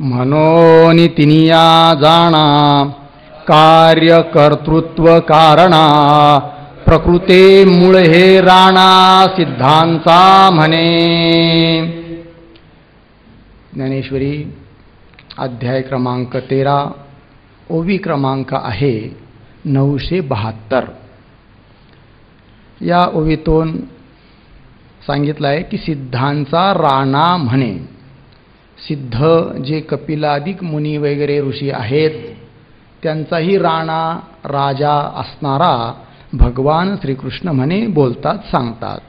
म्हणून तिनिया जाणा कार्य कर्तृत्व कारणा प्रकृते मूळ हे राणा सिद्धांचा म्हणे. ज्ञानेश्वरी अध्याय क्रमांक 13 ओवी क्रमांक आहे 972. या ओवीतून सांगितलं आहे की सिद्धांचा राणा म्हणे. सिद्ध जे कपिलादिक मुनी वगैरे ऋषी आहेत त्यांचाही राणा राजा असणारा भगवान श्रीकृष्ण म्हणे बोलतात, सांगतात.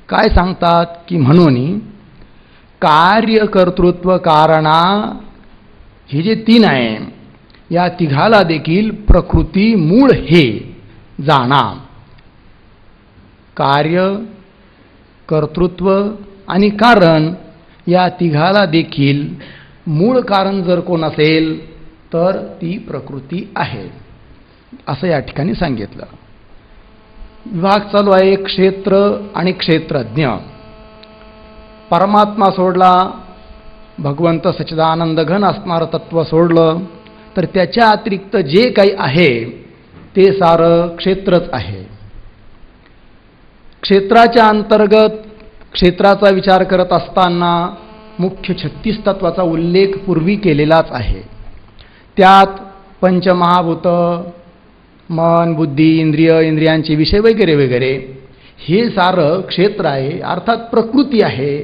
काय सांगतात की म्हणून कार्य कर्तृत्व कारणा हे जे तीन आहे या तिघाला देखील प्रकृती मूळ हे जाणा. कार्य कर्तृत्व आणि कारण या तिघाला देखील मूळ कारण जर कोण असेल तर ती प्रकृती आहे असं या ठिकाणी सांगितलं. विभाग चालू आहे क्षेत्र आणि क्षेत्रज्ञ. परमात्मा सोडला, भगवंत सच्चिदानंद घन असणारं तत्व सोडलं तर त्याच्या अतिरिक्त जे काही आहे ते सारं क्षेत्रच आहे. क्षेत्राच्या अंतर्गत क्षेत्राचा विचार करत असताना मुख्य 36 तत्वाचा उल्लेख पूर्वी केलेलाच आहे. त्यात पंचमहाभूत, मन, बुद्धी, इंद्रिय, इंद्रियांचे विषय वगैरे वगैरे हे सारं क्षेत्र आहे, अर्थात प्रकृती आहे.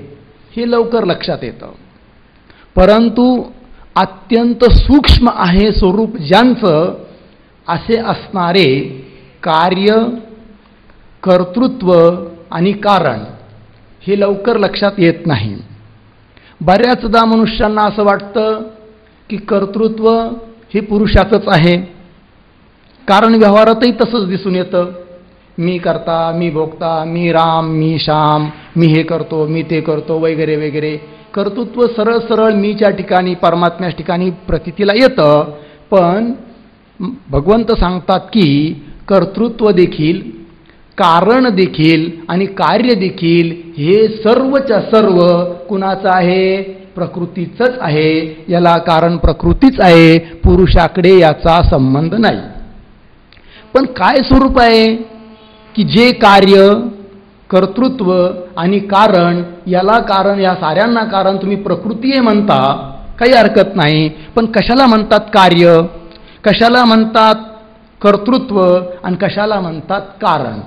हे लवकर लक्षात येतं. परंतु अत्यंत सूक्ष्म आहे स्वरूप ज्यांचं असे असणारे कार्य कर्तृत्व आणि कारण हे लवकर लक्षात येत नाही. बऱ्याचदा मनुष्यांना असं वाटतं की कर्तृत्व हे पुरुषाचंच आहे. कारण व्यवहारातही तसंच दिसून येतं. मी करता, मी भोगता, मी राम, मी श्याम, मी हे करतो, मी ते करतो वगैरे वगैरे. कर्तृत्व सरळ सरळ मीच्या ठिकाणी परमात्म्याच्या ठिकाणी प्रतीतीला येतं. पण भगवंत सांगतात की कर्तृत्व देखील, कारण देखील आणि कार्य देखील हे सर्वच्या सर्व कुणाचं आहे? प्रकृतीचंच आहे. याला कारण प्रकृतीच आहे, पुरुषाकडे याचा संबंध नाही. पण काय स्वरूप आहे की जे कार्य कर्तृत्व आणि कारण याला कारण, या साऱ्यांना कारण तुम्ही प्रकृती आहे म्हणता, काही हरकत नाही. पण कशाला म्हणतात कार्य, कशाला म्हणतात कर्तृत्व आणि कशाला म्हणतात कारण,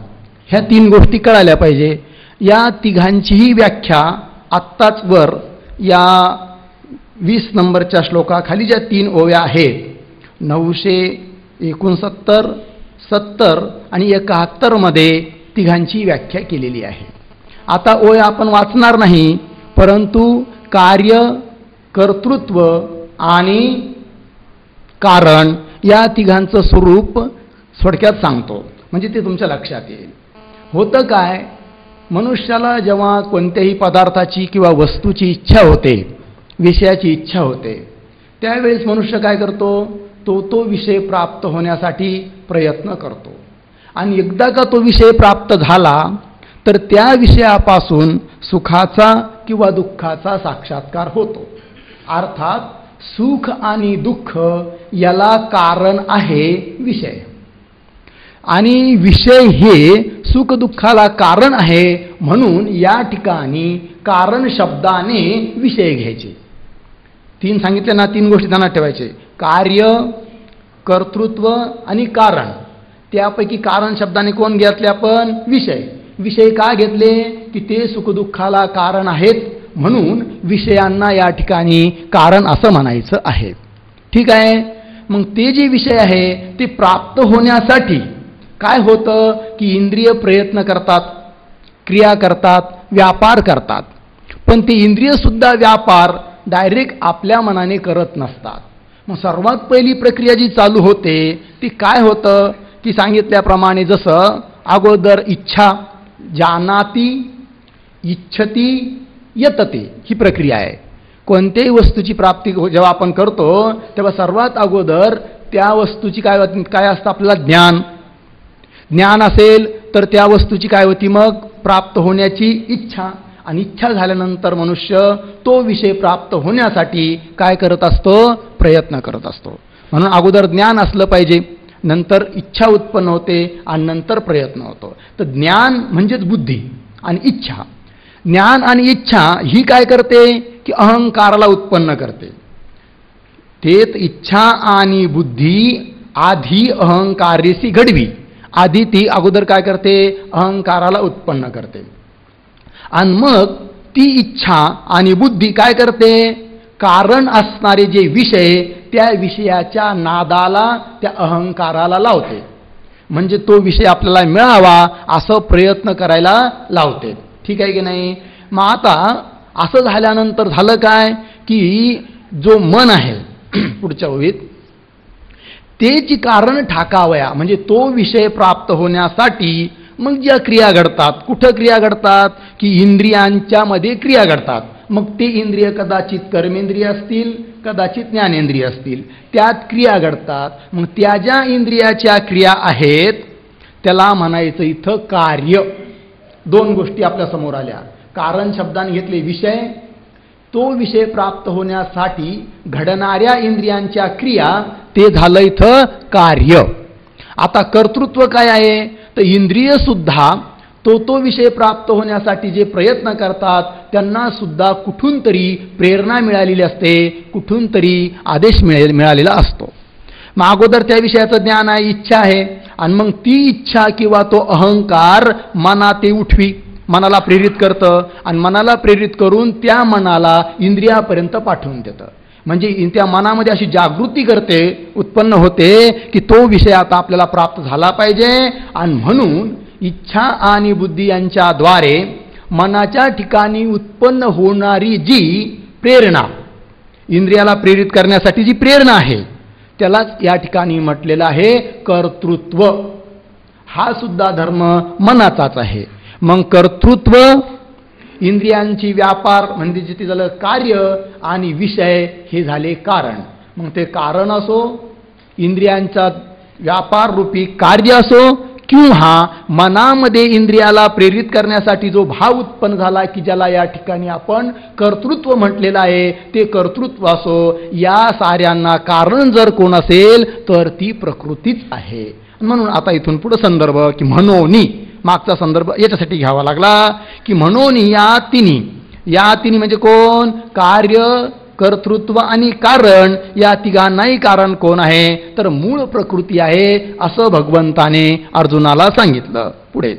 ह्या तीन गोष्टी कळायला पाहिजे. या तिघांचीही व्याख्या आत्ताच वर या 20 नंबरच्या श्लोकाखाली ज्या 3 ओव्या आहेत 969, 70 आणि 71 मध्ये तिघांची व्याख्या केलेली आहे. आता ओव्या आपण वाचणार नाही, परंतु कार्य कर्तृत्व आणि कारण या तिघांचं स्वरूप थोडक्यात सांगतो, म्हणजे ते तुमच्या लक्षात येईल. होतं काय, मनुष्याला जेव्हा कोणत्याही पदार्थाची किंवा वस्तूची इच्छा होते, विषयाची इच्छा होते, त्यावेळेस मनुष्य काय करतो, तो विषय प्राप्त होण्यासाठी प्रयत्न करतो. आणि एकदा का तो विषय प्राप्त झाला तर त्या विषयापासून सुखाचा किंवा दुःखाचा साक्षात्कार होतो. अर्थात सुख आणि दुःख याला कारण आहे विषय, आणि विषय हे सुख दुःखाला कारण आहे. म्हणून या ठिकाणी कारण शब्दाने विषय घ्यायचे. 3 सांगितले ना, 3 गोष्टी ध्यानात ठेवायचे: कार्य कर्तृत्व आणि कारण. त्यापैकी कारण शब्दाने कोण घेतले आपण? विषय. विषय का घेतले की ते सुखदुःखाला कारण आहेत, म्हणून विषयांना या ठिकाणी कारण असं म्हणायचं आहे. ठीक आहे. मग ते जे विषय आहे ते प्राप्त होण्यासाठी काय होतं की इंद्रिय प्रयत्न करतात, क्रिया करतात, व्यापार करतात. पण ते इंद्रिय सुद्धा व्यापार डायरेक्ट आपल्या मनाने करत नसतात. मग सर्वात पहिली प्रक्रिया जी चालू होते ती काय होतं की सांगितल्याप्रमाणे जसं अगोदर इच्छा, जानाती, इच्छती, यतते ही प्रक्रिया आहे. कोणत्याही वस्तूची प्राप्ती जेव्हा आपण करतो तेव्हा सर्वात अगोदर त्या वस्तूची काय असतं? आपल्याला ज्ञान असेल तर त्या वस्तूची काय होती? मग प्राप्त होण्याची इच्छा. आणि इच्छा झाल्यानंतर मनुष्य तो विषय प्राप्त होण्यासाठी काय करत असतो? प्रयत्न करत असतो. म्हणून अगोदर ज्ञान असलं पाहिजे, नंतर इच्छा उत्पन्न होते आणि नंतर प्रयत्न होतो. तर ज्ञान म्हणजेच बुद्धी आणि इच्छा. ज्ञान आणि इच्छा ही काय करते की अहंकाराला उत्पन्न करते. तेच इच्छा आणि बुद्धी आधी अहंकारेसी घडवी. आधी ती अगोदर काय करते? अहंकाराला उत्पन्न करते. आणि मग ती इच्छा आणि बुद्धी काय करते? कारण असणारे जे विषय त्या विषयाच्या नादाला, त्या अहंकाराला लावते. म्हणजे तो विषय आपल्याला मिळावा असं प्रयत्न करायला लावते. ठीक आहे की नाही? मग आता असं झाल्यानंतर झालं काय की जो मन आहे पुढच्या ओळीत तेची कारण ठाकावया, म्हणजे तो विषय प्राप्त होण्यासाठी मग ज्या क्रिया घडतात, कुठं क्रिया घडतात की इंद्रियांच्या मध्ये क्रिया घडतात. मग ते इंद्रिय कदाचित कर्मेंद्रिय असतील, कदाचित ज्ञानेंद्रिय असतील, त्यात क्रिया घडतात. मग त्या ज्या इंद्रियाच्या क्रिया आहेत त्याला म्हणायचं इथं कार्य. दोन गोष्टी आपल्या समोर आल्या. कारण शब्दाने घेतले विषय, तो विषय प्राप्त होण्यासाठी घडणाऱ्या इंद्रियांच्या क्रिया, ते झालं इथं कार्य. आता कर्तृत्व काय आहे? तर इंद्रिय सुद्धा तो विषय प्राप्त होण्यासाठी जे प्रयत्न करतात त्यांना सुद्धा कुठून तरी प्रेरणा मिळालेली असते, कुठून तरी आदेश मिळालेला असतो. मग अगोदर त्या विषयाचं ज्ञान आहे, इच्छा आहे, आणि मग ती इच्छा किंवा तो अहंकार मनात उठवी, मनाला प्रेरित करतं आणि मनाला प्रेरित करून त्या मनाला इंद्रियापर्यंत पाठवून देतं. म्हणजे त्या मनामध्ये अशी जागृती करते, उत्पन्न होते की तो विषय आता आपल्याला प्राप्त झाला पाहिजे. आणि म्हणून इच्छा आणि बुद्धी यांच्याद्वारे मनाच्या ठिकाणी उत्पन्न होणारी जी प्रेरणा, इंद्रियाला प्रेरित करण्यासाठी जी प्रेरणा आहे त्यालाच या ठिकाणी म्हटलेलं आहे कर्तृत्व. हा सुद्धा धर्म मनाचाच आहे. मग कर्तृत्व, इंद्रियांची व्यापार म्हणजे जिथे झालं कार्य, आणि विषय हे झाले कारण. मग ते कारण असो, इंद्रियांचा व्यापार रूपी कार्य असो, किंवा मनामध्ये इंद्रियाला प्रेरित करण्यासाठी जो भाव उत्पन्न झाला की ज्याला या ठिकाणी आपण कर्तृत्व म्हटलेलं आहे, ते कर्तृत्व असो, या साऱ्यांना कारण जर कोण असेल तर ती प्रकृतीच आहे. म्हणून आता इथून पुढे संदर्भ की म्हणोनी, मागचा संदर्भ याच्यासाठी घ्यावा लागला की म्हणोनी या तिन्ही म्हणजे कोण? कार्य, कर्तृत्व आणि कारण. या तिघांनाही कारण कोण आहे? तर मूळ प्रकृती आहे, असं भगवंताने अर्जुनाला सांगितलं. पुढे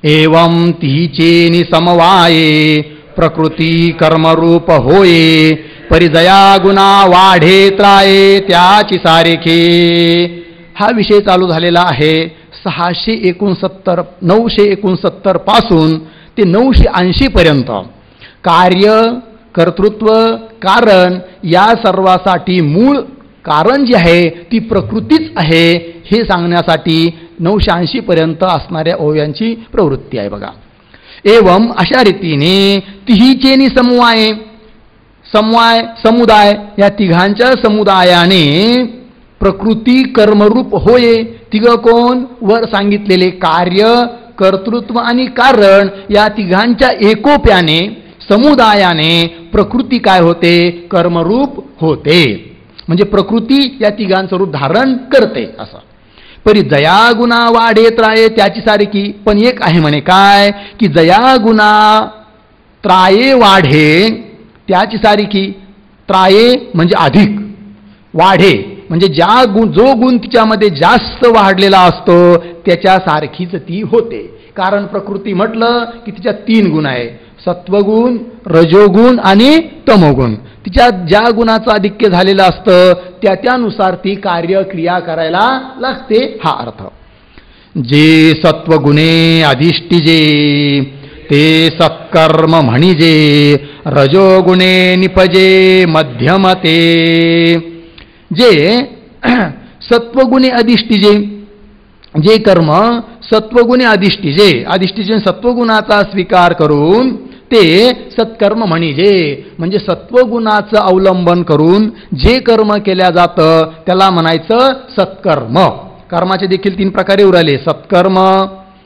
एवं तिचेनी समवाये प्रकृती कर्मरूप होये परिजया गुणा वाढे त्राये त्याची सारेखे. हा विषय चालू झालेला आहे 969 पासून ते 980 पर्यंत. कार्य, कर्तृत्व, कारण या सर्वासाठी मूळ कारण जे आहे ती प्रकृतीच आहे हे सांगण्यासाठी 980 पर्यंत असणाऱ्या ओव्यांची प्रवृत्ती आहे. बघा, एवं अशा रीतीने तिहीचेनी समुदाय या तिघांच्या समुदायाने प्रकृती कर्मरूप होये. तिघ कोण? वर सांगितलेले कार्य, कर्तृत्व आणि कारण या तिघांच्या एकोप्याने, समुदायाने प्रकृती काय होते? कर्मरूप होते. म्हणजे प्रकृती या तिघांचं रूप धारण करते असं. परी जया गुणा वाढे त्राये त्याची सारखी. पण एक आहे म्हणे काय की जया गुणा त्राये वाढे त्याची सारखी. त्राये म्हणजे अधिक, वाढे म्हणजे जो गुण तिच्यामध्ये जास्त वाढलेला असतो त्याच्यासारखीच ती होते. कारण प्रकृती म्हटलं की तिच्यात 3 गुण आहे, सत्वगुण, रजोगुण आणि तमोगुण. तिच्यात ज्या गुणाचं आधिक्य झालेलं असतं त्यानुसार ती कार्य क्रिया करायला लागते, हा अर्थ. जे सत्वगुणे अधिष्ठिजे ते सत्कर्म म्हणिजे रजोगुणे निपजे मध्यमते. जे सत्वगुणे अधिष्ठिजे, जे कर्म सत्वगुणे अधिष्ठिजे सत्वगुणाचा स्वीकार करून ते सत्कर्म म्हणिजे, म्हणजे सत्वगुणाचं अवलंबन करून जे कर्म केल्या जातं त्याला म्हणायचं सत्कर्म. कर्माचे देखील 3 प्रकारे उराले, सत्कर्म,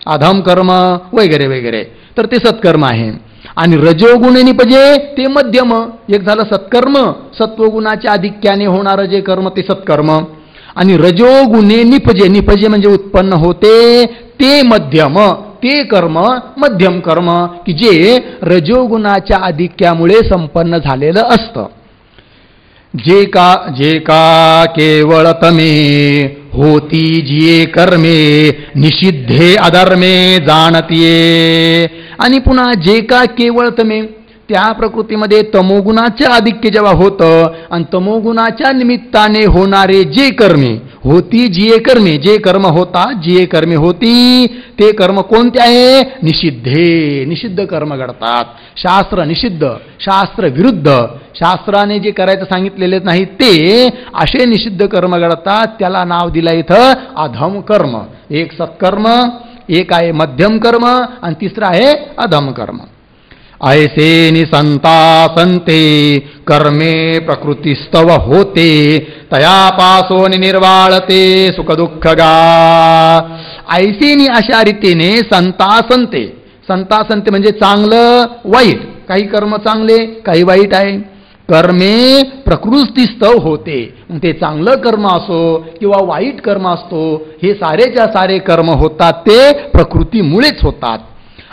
अधम कर्म वगैरे वगैरे. तर ते सत्कर्म आहे. आणि रजोगुणे निपजे ते मध्यम. एक झालं सत्कर्म, सत्वगुणाच्या आधिक्याने होणारं जे कर्म ते सत्कर्म. आणि रजोगुणे निपजे, निपजे म्हणजे उत्पन्न होते ते मध्यम, ते कर्म मध्यम कर्म की जे रजोगुणाच्या आधिक्यामुळे संपन्न झालेलं असतं. जे का केवळ तमे होती जिये कर्मे निषिद्धे अधर्मे जाणतीये. आणि पुन्हा जे का केवळ तमे, त्या प्रकृतीमध्ये तमोगुणाचे आधिक्य जेव्हा होतं आणि तमोगुणाच्या निमित्ताने होणारे जे कर्मे होती जिये कर्मे, जे कर्म होतात जिये कर्मे होती ते कर्म कोणते आहे? निषिद्धे, निषिद्ध कर्म घडतात. शास्त्र निषिद्ध, शास्त्र विरुद्ध, शास्त्राने जे करायचं सांगितलेले नाही ते असे निषिद्ध कर्म घडतात. त्याला नाव दिलं इथं अधम कर्म. एक सत्कर्म, एक आहे मध्यम कर्म आणि तिसरं आहे अधम कर्म. ऐसे निसंता संते कर्मे प्रकृतीस्तव होते तयापासोन निर्वाळते सुख दुःख गा. ऐसेनी अशा रीतीने संतासंते, संतासंते म्हणजे चांगलं वाईट, काही कर्म चांगले काही वाईट आहे. कर्मे प्रकृतीस्तव होते, ते चांगलं कर्म असो किंवा वाईट कर्म असतो, हे सारेच्या सारे कर्म होतात ते प्रकृतीमुळेच होतात.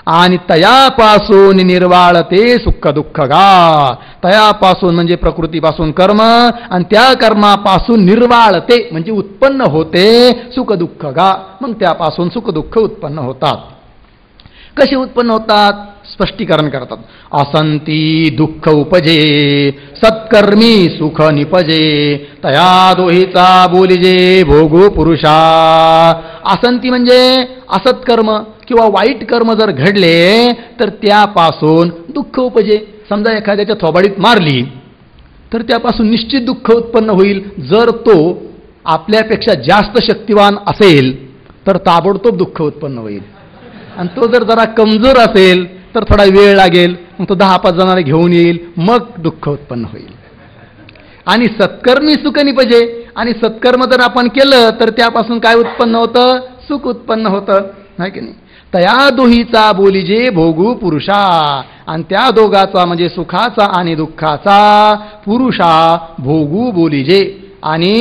आणि तयापासून निर्वाळते सुख दुःख गा. तयापासून म्हणजे प्रकृतीपासून कर्म आणि त्या कर्मापासून निर्वाळते म्हणजे उत्पन्न होते सुख दुःख गा. मग त्यापासून सुख दुःख उत्पन्न होतात. कसे उत्पन्न होतात? स्पष्टीकरण करतात. असंती दुःख उपजे सत्कर्मी सुख निपजे तया दोहीचा बोलिजे भोगू पुरुषा. असंती म्हणजे असत्कर्म किंवा वाईट कर्म जर घडले तर त्यापासून दुःख उपजे. समजा एखाद्याच्या थोबाडीत मारली तर त्यापासून निश्चित दुःख उत्पन्न होईल. जर तो आपल्यापेक्षा जास्त शक्तिवान असेल तर ताबडतोब दुःख उत्पन्न होईल. आणि तो जर जरा कमजोर असेल तर थोडा वेळ लागेल, मग तो 10-5 जणांना घेऊन येईल, मग दुःख उत्पन्न होईल. आणि सत्कर्मी सुख निपजे, आणि सत्कर्म जर आपण केलं तर त्यापासून काय उत्पन्न होतं? सुख उत्पन्न होतं, नाही की नाही. तया दोहीचा बोलिजे भोगू पुरुषा. आणि त्या दोघाचा म्हणजे सुखाचा आणि दुःखाचा पुरुषा भोगू बोलिजे. आणि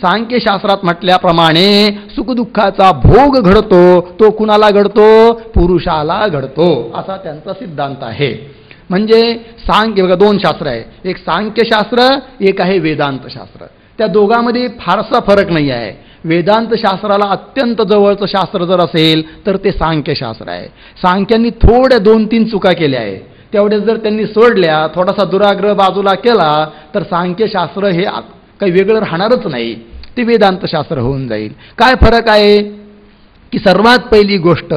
सांख्यशास्त्रात म्हटल्याप्रमाणे सुखदुःखाचा भोग घडतो तो कुणाला घडतो? पुरुषाला घडतो, असा त्यांचा सिद्धांत आहे. म्हणजे सांख्य बघा, 2 शास्त्र आहे, एक सांख्यशास्त्र एक आहे वेदांत शास्त्र. त्या दोघांमध्ये फारसा फरक नाही आहे. वेदांत शास्त्राला अत्यंत जवळचं शास्त्र जर असेल तर ते सांख्यशास्त्र आहे. सांख्यांनी थोड्या 2-3 चुका केल्या आहे, तेवढ्या जर त्यांनी सोडल्या, थोडासा दुराग्रह बाजूला केला तर सांख्यशास्त्र हे काही वेगळं राहणारच नाही, ते वेदांत शास्त्र होऊन जाईल. काय फरक आहे की सर्वात पहिली गोष्ट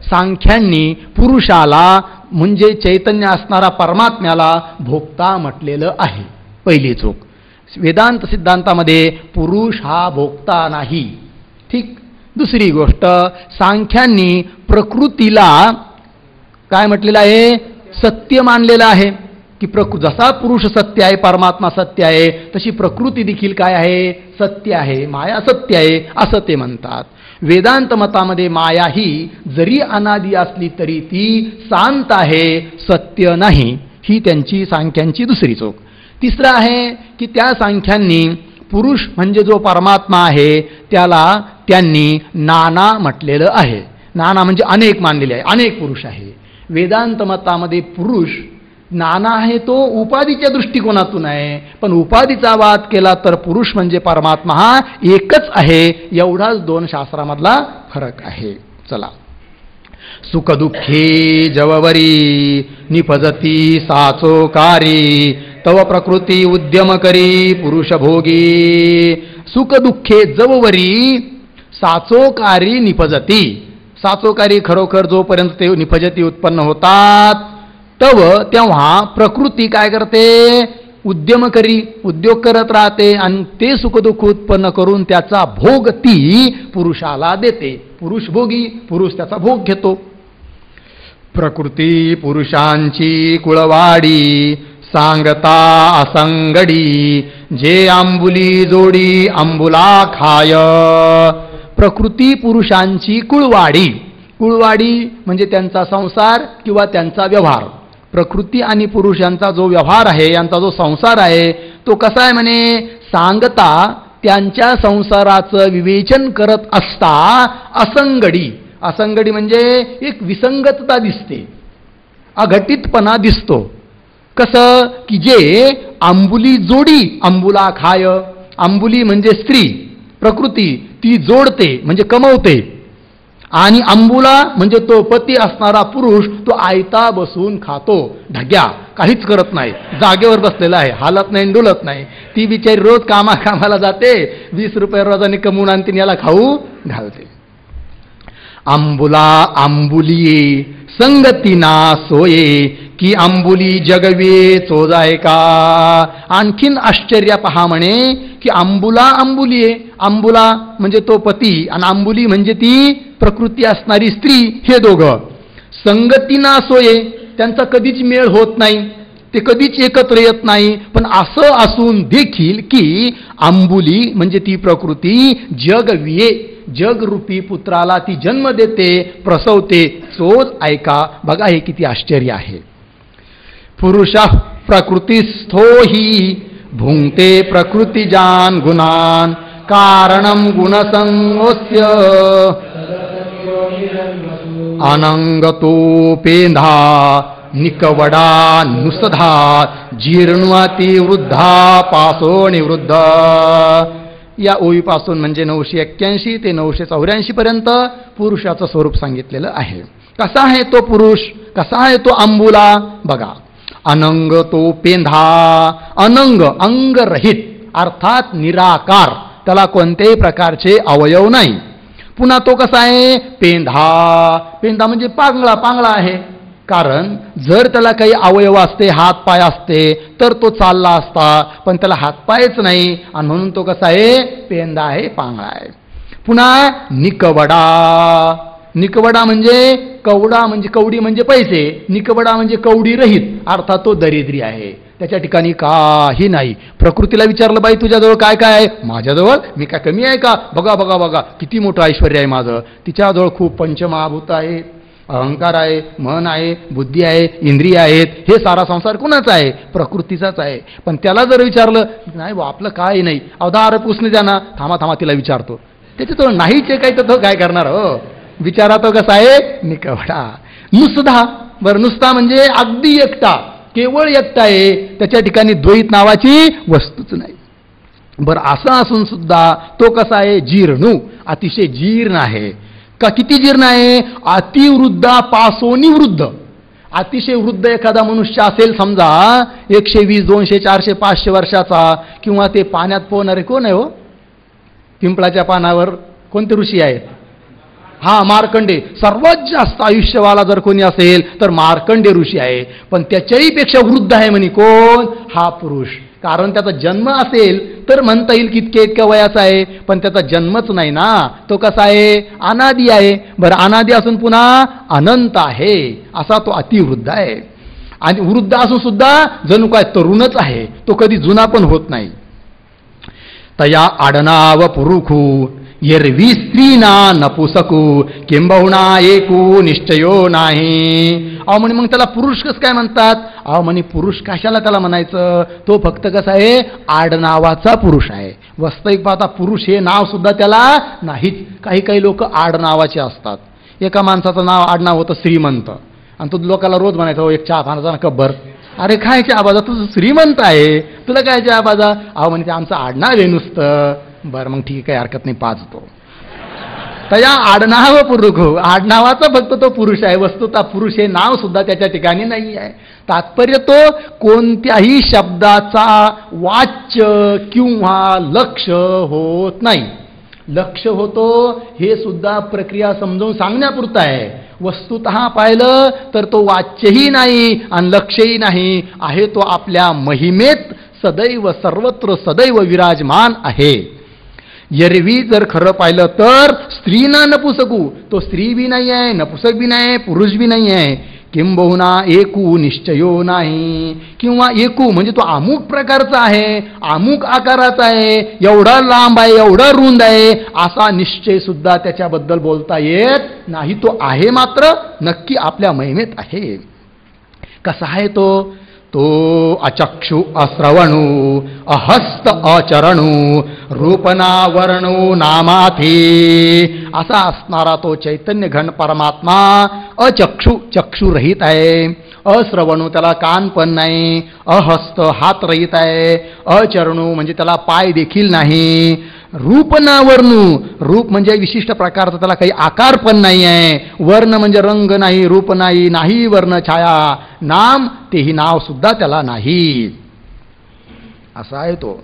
सांख्यांनी पुरुषाला म्हणजे चैतन्य असणारा परमात्म्याला भोक्ता म्हटलेलं आहे, पहिली चूक. वेदांत सिद्धांतामध्ये पुरुष हा भोक्ता नाही. ठीक. दुसरी गोष्ट सांख्यांनी प्रकृतीला काय म्हटलेलं आहे? सत्य मानलेलं आहे की जसा पुरुष सत्य आहे, परमात्मा सत्य आहे, तशी प्रकृती देखील काय आहे? सत्य आहे, माया सत्य आहे, असं ते म्हणतात. वेदांत मतामध्ये माया ही जरी अनादी असली तरी ती शांत आहे, सत्य नाही. ही त्यांची सांख्यांची दुसरी चूक. तिसरं आहे की त्या सांख्यांनी पुरुष म्हणजे जो परमात्मा आहे त्याला त्यांनी नाना म्हटलेलं आहे. नाना म्हणजे अनेक मानलेले आहे, अनेक पुरुष आहे. वेदांत मतामध्ये पुरुष नाना आहे तो उपाधीच्या दृष्टिकोनातून आहे, पण उपाधीचा वाद केला तर पुरुष म्हणजे परमात्मा हा एकच आहे. एवढाच 2 शास्त्रामधला फरक आहे. चला. सुख दुःखी जववरी निपजती साचोकारी तव प्रकृती उद्यम करी पुरुष भोगी. सुख दुःखे जववरी साचोकारी निपजती. साचोकारी खरोखर जोपर्यंत ते निपजती उत्पन्न होतात तव तेव्हा प्रकृती काय करते? उद्यम करी, उद्योग करत राहते आणि ते सुखदुःख उत्पन्न करून त्याचा भोग ती पुरुषाला देते. पुरुष भोगी, पुरुष त्याचा भोग घेतो. प्रकृती पुरुषांची कुळवाडी सांगता असंगडी जे आंबुली जोडी आंबुला खाय. प्रकृती पुरुषांची कुळवाडी. कुळवाडी म्हणजे त्यांचा संसार किंवा त्यांचा व्यवहार. प्रकृती आणि पुरुष यांचा जो व्यवहार आहे, यांचा जो संसार आहे, तो कसा आहे म्हणे, सांगता त्यांच्या संसाराचं विवेचन करत असता असंगडी, असंगडी म्हणजे एक विसंगतता दिसते, अघटितपणा दिसतो. कसं की जे अंबुली जोडी अंबुला खाय, अंबुली म्हणजे स्त्री प्रकृती, ती जोडते म्हणजे कमवते, आणि अंबुला म्हणजे तो पती असणारा पुरुष, तो आयता बसून खातो, ढग्या, काहीच करत नाही, जागेवर बसलेला आहे, हालत नाही डुलत नाही. ती बिचारी रोज कामाला जाते, 20 रुपये रोजाने कमवून आणते, याला खाऊ घालते. अंबुला अंबुलिये संगतीना सोये, की अंबुली जगवे चोजाय का. आणखीन आश्चर्य पहा म्हणे की अंबुला अंबुलिये, अंबुला म्हणजे तो पती आणि अंबुली म्हणजे ती प्रकृती असणारी स्त्री, हे दोघं संगतीना सोये, त्यांचा कधीच मेळ होत नाही, ते कधीच एकत्र येत नाही. पण असं असून देखील की अंबुली म्हणजे ती प्रकृती जगविये, जगरूपी पुत्राला ती जन्म देते, प्रसवते, चोज ऐका. बघा हे किती आश्चर्य आहे. पुरुषा प्रकृतिस्थो हि भुंक्ते प्रकृतिजान गुणान, कारणम गुणसंगोस्य अनंगतोपेंधा निकवडा नुसधा जीर्णवाती वृद्धा पासो निवृद्ध. या ओळीपासून म्हणजे 981 ते 984 पर्यंत पुरुषाचं स्वरूप सांगितलेलं आहे. कसा आहे तो पुरुष, कसा आहे तो अंबुला. बघा, अनंग तो पेंधा, अनंग अंगरहित अर्थात निराकार, त्याला कोणत्याही प्रकारचे अवयव नाही. पुन्हा तो कसा आहे, पेंधा, पेंधा म्हणजे पांगळा, पांगळा आहे. कारण जर त्याला काही अवयव असते, हात पाय असते, तर तो चालला असता, पण त्याला हातपायच नाही, आणि म्हणून तो कसा आहे, पेंदा आहे, पांगळा आहे. पुन्हा निकवडा, निकवडा म्हणजे कवडा, म्हणजे कवडी म्हणजे पैसे, निकवडा म्हणजे कवडी रहित, अर्थात तो दरिद्री आहे, त्याच्या ठिकाणी काही नाही. प्रकृतीला विचारलं, बाई तुझ्याजवळ काय काय आहे, माझ्याजवळ मी काय कमी आहे का, बघा बघा बघा किती मोठं ऐश्वर्य आहे माझं. तिच्याजवळ खूप पंचमहाभूत आहेत, अहंकार आहे, मन आहे, बुद्धी आहे, इंद्रिय आहेत, हे सारा संसार कुणाचा आहे, प्रकृतीचाच आहे. पण त्याला जर विचारलं, नाही बा आपलं काय नाही, अवधार पुसणे द्या ना, थांबा थांबा तिला विचारतो, त्याच्याजवळ नाहीच आहे काय, तर तो काय करणार हो, विचारा तो कसा आहे, निकवडा. नुसधा, बरं नुसता म्हणजे अगदी एकटा, केवळ एकटा आहे, त्याच्या ठिकाणी द्वैत नावाची वस्तूच नाही. बरं असं असून सुद्धा तो कसा आहे, जीर्णू, अतिशय जीर्ण आहे. का किती जीर्ण आहे, अतिवृद्धा पासोनी वृद्ध. अतिशय वृद्ध एखादा मनुष्य असेल समजा 120, 200, 400, 500 वर्षाचा, किंवा ते पाण्यात पोहणारे कोण आहे हो, पिंपळाच्या पानावर कोणते ऋषी आहेत, हा मार्कंडे. सर्वात जास्त आयुष्यवाला जर कोणी असेल तर मार्कंडे ऋषी आहे. पण त्याच्याही पेक्षा वृद्ध आहे म्हणे कोण, हा पुरुष. कारण त्याचा जन्म असेल तर म्हणता येईल की इतक्या इतक्या वयाचा आहे, पण त्याचा जन्मच नाही ना, तो कसा आहे, अनादी आहे. बरं अनादी असून पुन्हा अनंत आहे, असा तो अतिवृद्ध आहे. आणि वृद्ध असून सुद्धा जणू काय तरुणच आहे, तो कधी जुना पण होत नाही. तया आडनाव पुरुखू एरवी स्त्रीना नपुसकू किंबहुना एकू निश्चयो नाही. अहो म्हणे मग त्याला पुरुष कसं काय म्हणतात, अहो म्हणे पुरुष कशाला त्याला म्हणायचं, तो फक्त कसा आहे, आडनावाचा पुरुष आहे. वास्तविक पाहता पुरुष हे नाव सुद्धा त्याला नाहीच. काही काही लोक आडनावाचे असतात. एका माणसाचं नाव आडनाव होतं श्रीमंत, आणि तो लोकाला रोज म्हणायचा, हो एक चहा पाण्याचा कब्बर, अरे काय चहा बाजा, तुझं श्रीमंत आहे, तुला काय चहा बाजा, अहो म्हणजे आमचं आडनाव आहे नुसतं. बरं मग ठीक आहे, हरकत नाही, पाजतो. तया आडनाव पुरुष, आडनावाचा फक्त तो पुरुष आहे, वस्तुता पुरुष हे नाव सुद्धा त्याच्या ठिकाणी नाही आहे. तात्पर्य तो कोणत्याही शब्दाचा वाच्य किंवा लक्ष होत नाही. लक्ष होतो हे सुद्धा प्रक्रिया समजावून सांगण्यापुरतं आहे. वस्तुतः पाहिलं तर तो वाच्यही नाही आणि लक्षही नाही आहे, तो आपल्या महिमेत सदैव सर्वत्र सदैव विराजमान आहे. एरवी जर खरं पाहिलं तर स्त्रीना नपुसकू, तो स्त्री बी नाही आहे, नपुसक बी नाही आहे, पुरुष बी नाही आहे. किंबहुना एकू निश्चयो नाही, किंवा एकू म्हणजे तो अमुक प्रकारचा आहे, अमुक आकाराचा आहे, एवढा लांब आहे, एवढा रुंद आहे, असा निश्चय सुद्धा त्याच्याबद्दल बोलता येत नाही. तो आहे मात्र नक्की आपल्या महिमेत आहे. कसा आहे तो अचक्षु अश्रवणू अहस्त अचरणू रूपना वर्णू नामाथे असा असणारा तो चैतन्य घन परमात्मा चक्षुरहित आहे, अश्रवणू त्याला कान पण नाही, अहस्त हात रहित आहे, अचरणू म्हणजे त्याला पाय देखील नाही, रूप ना वर्णू रूप म्हणजे विशिष्ट प्रकारचा त्याला काही आकार पण नाही आहे, वर्ण म्हणजे रंग नाही, रूप नाही, नाही वर्ण छाया, नाम तेही नाव सुद्धा त्याला नाही, असा आहे तो.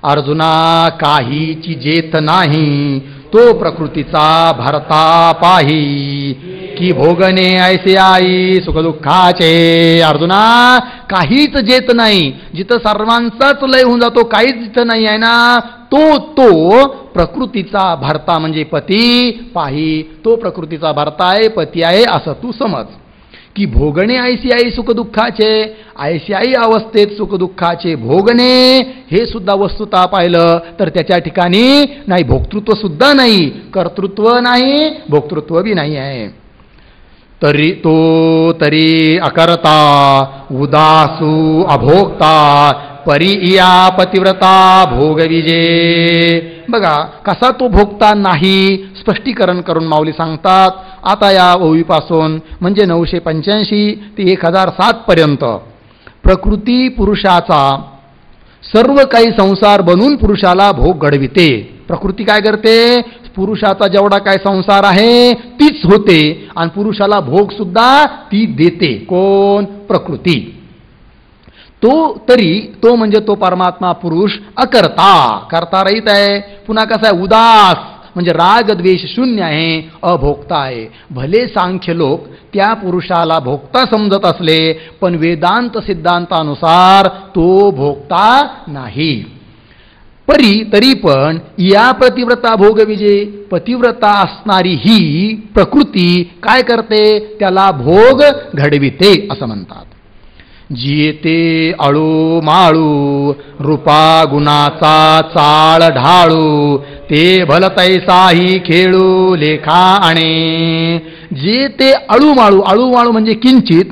अर्जुना काहीची जेत नाही तो प्रकृतीचा भरता पाही की भोगणे ऐसे आई सुखदुःखाचे. अर्जुना काहीच जेत नाही, जिथं सर्वांचाच लय होऊन जातो काहीच जिथं नाही आहे ना, तो प्रकृतीचा भरता म्हणजे पती पाही, तो प्रकृतीचा भरता आहे, पती आहे असं तू समज. की भोगणे ऐशी सुखदुःखाचे, ऐशी अवस्थेत सुखदुःखाचे भोगणे हे सुद्धा वस्तुता पाहिलं तर त्याच्या ठिकाणी नाही भोक्तृत्व सुद्धा नाही, कर्तृत्व नाही, भोक्तृत्व बी नाही आहे. तरी अकर्ता उदासू अभोक्ता परिया पतिव्रता भोगविजे. बघा कसा तो भोगता नाही स्पष्टीकरण करून माऊली सांगतात. आता या ओवीपासून म्हणजे 985 ते 1007 पर्यंत प्रकृती पुरुषाचा सर्व काही संसार बनून पुरुषाला भोग घडविते. प्रकृती काय करते, पुरुषाचा जेवढा काय संसार आहे तीच होते आणि पुरुषाला भोग सुद्धा ती देते. कोण, प्रकृती. तो म्हणजे तो परमात्मा पुरुष अकर्ता, करता रहित आहे. पुन्हा कसा आहे, उदास म्हणजे राग द्वेष शून्य आहे, अभोक्ता आहे. भले सांख्य लोक त्या पुरुषाला भोक्ता समजत असले पण वेदांत सिद्धांतानुसार तो भोक्ता नाही. तरी पण या पतिव्रता भोगविजे, पतिव्रता असणारी ही प्रकृती काय करते, त्याला भोग घडविते असं म्हणतात. जियते अळू माळू रूपा गुणाचा चाळ ढाळू ते भलतैसाही खेळू लेखा आणे. जे ते अळूमाळू, अळूमाळू म्हणजे किंचित,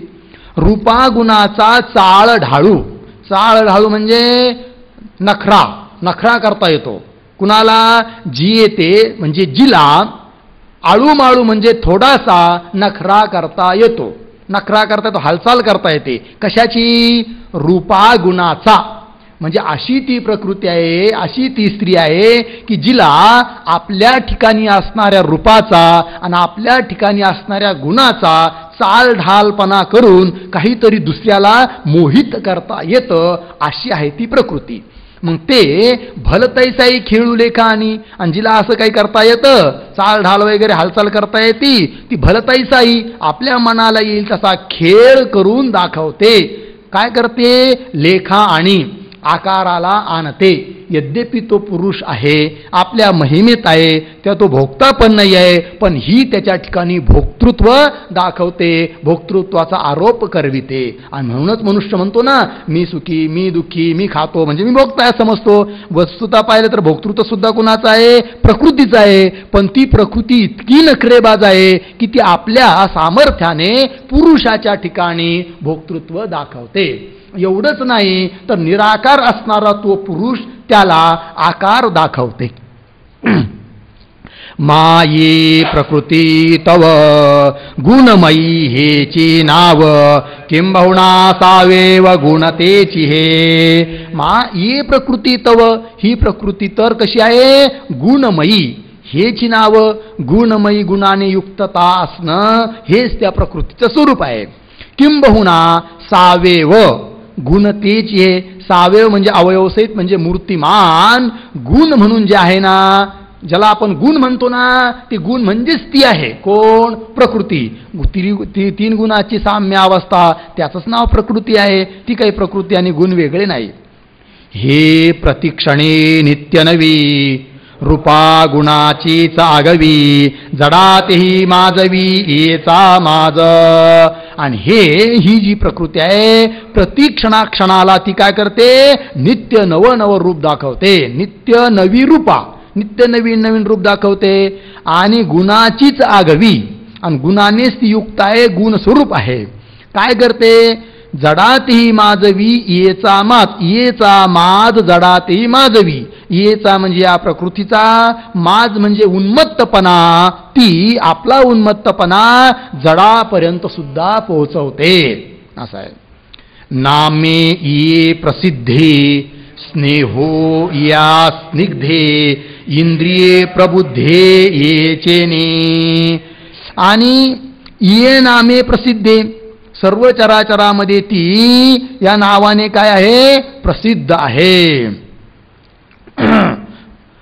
रूपा गुणाचा चाळ ढाळू, चाळ ढाळू म्हणजे नखरा करता येतो कुणाला, जी येते म्हणजे जिला, आळूमाळू म्हणजे थोडासा नखरा करता येतो, नखरा करता येतो, हालचाल करता येते. कशाची, रूपा गुणाचा. म्हणजे अशी ती प्रकृती आहे, अशी ती स्त्री आहे की जिला आपल्या ठिकाणी असणाऱ्या रूपाचा आणि आपल्या ठिकाणी असणाऱ्या गुणाचा चालढालपणा करून काहीतरी दुसऱ्याला मोहित करता येतं, अशी आहे ती प्रकृती. मग ते भलतैसाई खेळू लेखा आणि जिला असं काही करता येतं, चाल ढाल वगैरे हालचाल करता येते, ती भलतैसाई आपल्या मनाला येईल तसा खेळ करून दाखवते. काय करते, लेखा आणि आकाराला आणते. यद्यपि तो पुरुष आहे, आपल्या महिमेत आहे, त्या तो भोगता पण नाही आहे, पण ही त्याच्या ठिकाणी भोक्तृत्व दाखवते, भोक्तृत्वाचा आरोप करविते. आणि म्हणूनच मनुष्य म्हणतो ना, मी सुखी, मी दुःखी, मी खातो म्हणजे मी भोगता समजतो. वस्तुता पाहिलं तर भोक्तृत्व सुद्धा कुणाचं आहे, प्रकृतीचं आहे. पण ती प्रकृती इतकी नखरेबाज आहे की ती आपल्या सामर्थ्याने पुरुषाच्या ठिकाणी भोक्तृत्व दाखवते. एवढंच नाही तर निराकार असणारा तो पुरुष त्याला आकार दाखवते. माये प्रकृती तव गुणमयी हेची नाव किंबहुना सावेव गुणतेची हे. माये प्रकृती तव, ही प्रकृती तर कशी आहे, गुणमयी. हेची नाव, गुणमयी गुणाने युक्तता असणं हेच त्या प्रकृतीचं स्वरूप आहे. किंबहुना सावेव गुणतेची हे. सावेव म्हणजे अवयवसहित म्हणजे मूर्तिमान. गुण म्हणून जे आहे ना, ज्याला आपण गुण म्हणतो ना, ते गुण म्हणजेच ती आहे. कोण, प्रकृती. तीन गुणाची साम्य अवस्था, त्याचंच नाव प्रकृती आहे. ती काही प्रकृती आणि गुण वेगळे नाही. हे प्रतिक्षणे नित्य नवी रूपा गुणाचीच आगवी जडातेही माजवी येचा माज. आणि ही जी प्रकृती आहे प्रतिक्षणाक्षणाला ती काय करते, नित्य नव रूप दाखवते, नित्य नवी रूपा, नित्य नवीन रूप दाखवते. आणि गुणाचीच आगवी, आणि गुणानेच ती युक्त आहे, गुण स्वरूप आहे. काय करते? जडातही माजवी येचा माज जडातही माजवी. येचा म्हणजे या प्रकृतीचा, माज म्हणजे उन्मत्तपणा, ती आपला उन्मत्तपणा जडापर्यंत सुद्धा पोहोचवते असं आहे. नामे ये प्रसिद्धे स्नेहो या स्निग्धे इंद्रिये प्रबुद्धे येचेने. आणि ये नामे प्रसिद्धे, सर्व चराचरामध्ये ती या नावाने काय आहे? प्रसिद्ध आहे.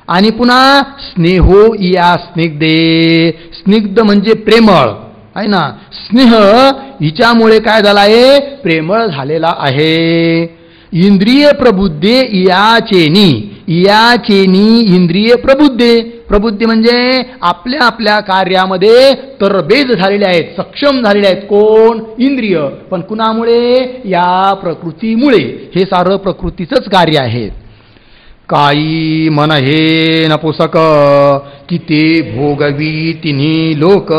आणि पुन्हा स्नेहो या स्निग्धे, स्निग्ध म्हणजे प्रेमळ आहे ना. स्नेह हिच्यामुळे काय झाला आहे? प्रेमळ झालेला आहे. इंद्रिय प्रबुद्धे याचेनी, याचेनी इंद्रिय प्रबुद्धे, प्रबुद्धी म्हणजे आपल्या आपल्या कार्यामध्ये तरबेज झालेले आहेत, सक्षम झालेले आहेत. कोण? इंद्रिय. पण कुणामुळे? या प्रकृतीमुळे. हे सारं प्रकृतीचंच कार्य आहे. काई मन हे नपुसक किती भोगवी तिन्ही लोक,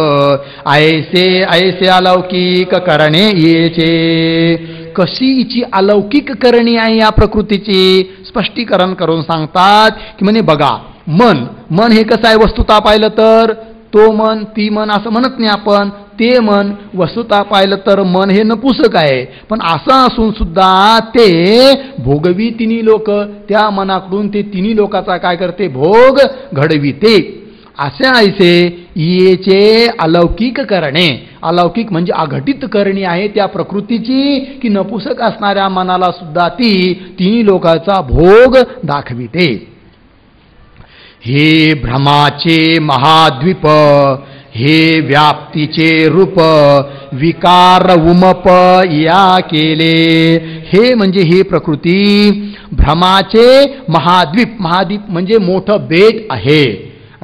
ऐसे ऐसे अलौकिक करणे येचे. कशी हिची अलौकिक करणी आहे या प्रकृतीची स्पष्टीकरण करून सांगतात की म्हणे बघा, मन, मन हे कसं आहे वस्तुता पाहिलं तर? तो मन, ती मन असं म्हणत नाही आपण. ते मन वस्तुता पाहिलं तर मन हे नपुसक आहे. पण असं असून सुद्धा ते भोगवी तिन्ही लोक, त्या मनाकडून ते तिन्ही लोकाचा काय करते? भोग घडविते. असे ऐसे येचे अलौकिक करणे, अलौकिक म्हणजे अघटित करणी आहे त्या प्रकृतीची, की नपुसक असणाऱ्या मनाला सुद्धा ती तिन्ही लोकांचा भोग दाखविते. हे भ्रमाचे महाद्वीप, हे व्याप्तीचे रूप, विकार उमप या केले. हे म्हणजे ही प्रकृती भ्रमाचे महाद्वीप, महाद्वीप म्हणजे मोठं बेट आहे,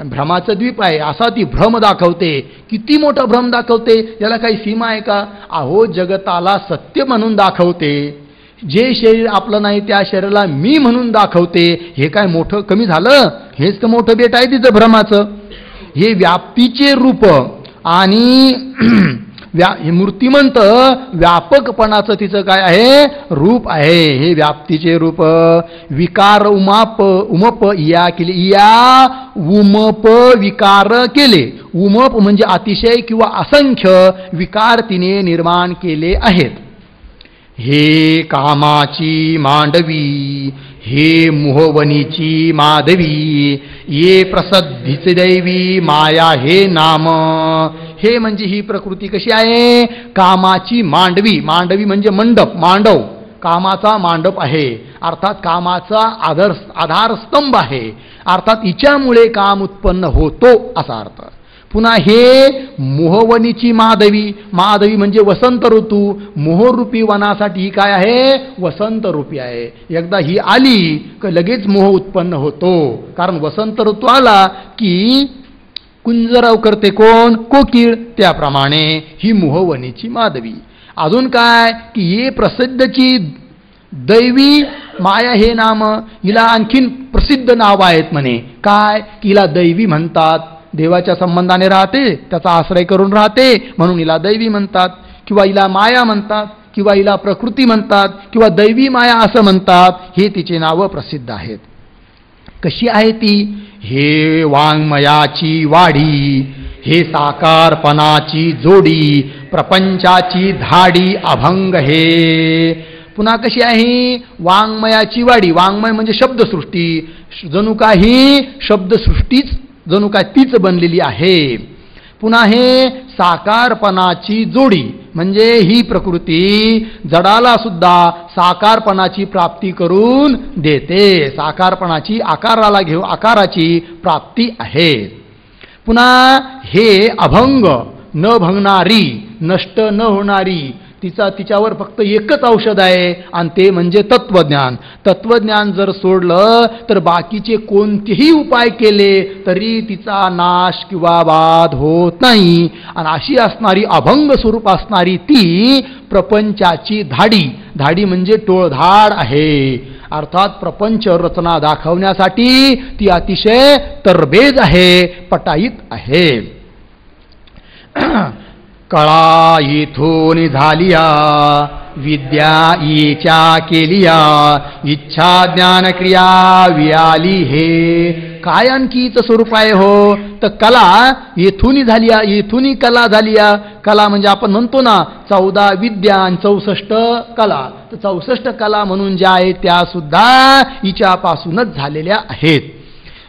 भ्रमाचं द्वीप आहे. असा ती भ्रम दाखवते. किती मोठा भ्रम दाखवते, याला काही सीमा आहे का? अहो, जगताला सत्य म्हणून दाखवते. जे शरीर आपलं नाही त्या शरीराला मी म्हणून दाखवते. हे काय मोठं कमी झालं? हेच तर मोठं बेट आहे तिचं भ्रमाचं. हे व्याप्तीचे रूप आणि हे मूर्तिमंत व्यापकपणाचं तिचं काय आहे? रूप आहे. हे व्याप्तीचे रूप. विकार उमप या केले, या उमप विकार केले. उमप म्हणजे अतिशय किंवा असंख्य विकार तिने निर्माण केले आहेत. हे कामाची मांडवी, हे मोहवनीची माधवी, ये प्रसिद्धीचे दैवी माया हे नाम. हे म्हणजे ही प्रकृती कशी आहे? कामाची मांडवी, मांडवी म्हणजे मंडप, मांडव, कामाचा मांडप आहे. अर्थात कामाचा आधारस्तंभ आहे. अर्थात हिच्यामुळे काम उत्पन्न होतो असा अर्थ. पुन्हा हे मोहवनीची माधवी, माधवी म्हणजे वसंत ऋतू. मोहरूपी वनासाठी ही काय आहे? वसंत रूपी आहे. एकदा ही आली की लगेच मोह उत्पन्न होतो. कारण वसंत ऋतू आला की कुंजराव करते कोण? कोकिळ. त्याप्रमाणे ही मोहवनीची माधवी. अजून काय की हे प्रसिद्धची दैवी माया हे नाम. हिला आणखीन प्रसिद्ध नाव आहेत म्हणे. काय की हिला दैवी म्हणतात, देवाच्या संबंधाने राहते, त्याचा आश्रय करून राहते, म्हणून हिला दैवी म्हणतात, किंवा हिला माया म्हणतात, किंवा हिला प्रकृती म्हणतात, किंवा दैवी माया असं म्हणतात. हे तिचे नावं प्रसिद्ध आहेत. कशी आहे ती? हे वाङ्मयाची वाढी, हे साकारपणाची जोडी, प्रपंचाची धाडी अभंग हे. पुन्हा कशी आहे? वाङ्मयाची वाढी. वाङ्मय म्हणजे शब्दसृष्टी. जणू काही शब्दसृष्टीच जणू काय तीच बनलेली आहे. पुन्हा हे साकारपणाची जोडी म्हणजे ही प्रकृती जडाला सुद्धा साकारपणाची प्राप्ती करून देते. साकारपणाची आकाराला घेऊन आकाराची प्राप्ती आहे. पुन्हा हे अभंग, न भंगणारी, नष्ट न होणारी. तिच्यावर फक्त एकच औषध आहे आणि ते म्हणजे तत्वज्ञान. तत्वज्ञान जर सोडलं तर बाकीचे कोणतेही उपाय केले तरी तिचा नाश किंवा बाध होत नाही. आणि अशी असणारी अभंग स्वरूप असणारी ती प्रपंचाची धाडी, धाडी म्हणजे टोळधाड आहे. अर्थात प्रपंच रचना दाखवण्यासाठी ती अतिशय तरबेज आहे, पटाईत आहे. कळा येथून झालिया, विद्या येच्या केलिया, इच्छा ज्ञान क्रिया वियाली हे. काय आणखीच स्वरूप आहे हो, तर कला येथून झालिया, येथून कला झालिया. कला म्हणजे आपण म्हणतो ना 14 विद्या आणि 64 कला, तर 64 कला म्हणून ज्या आहेत त्या सुद्धा हिच्यापासूनच झालेल्या आहेत.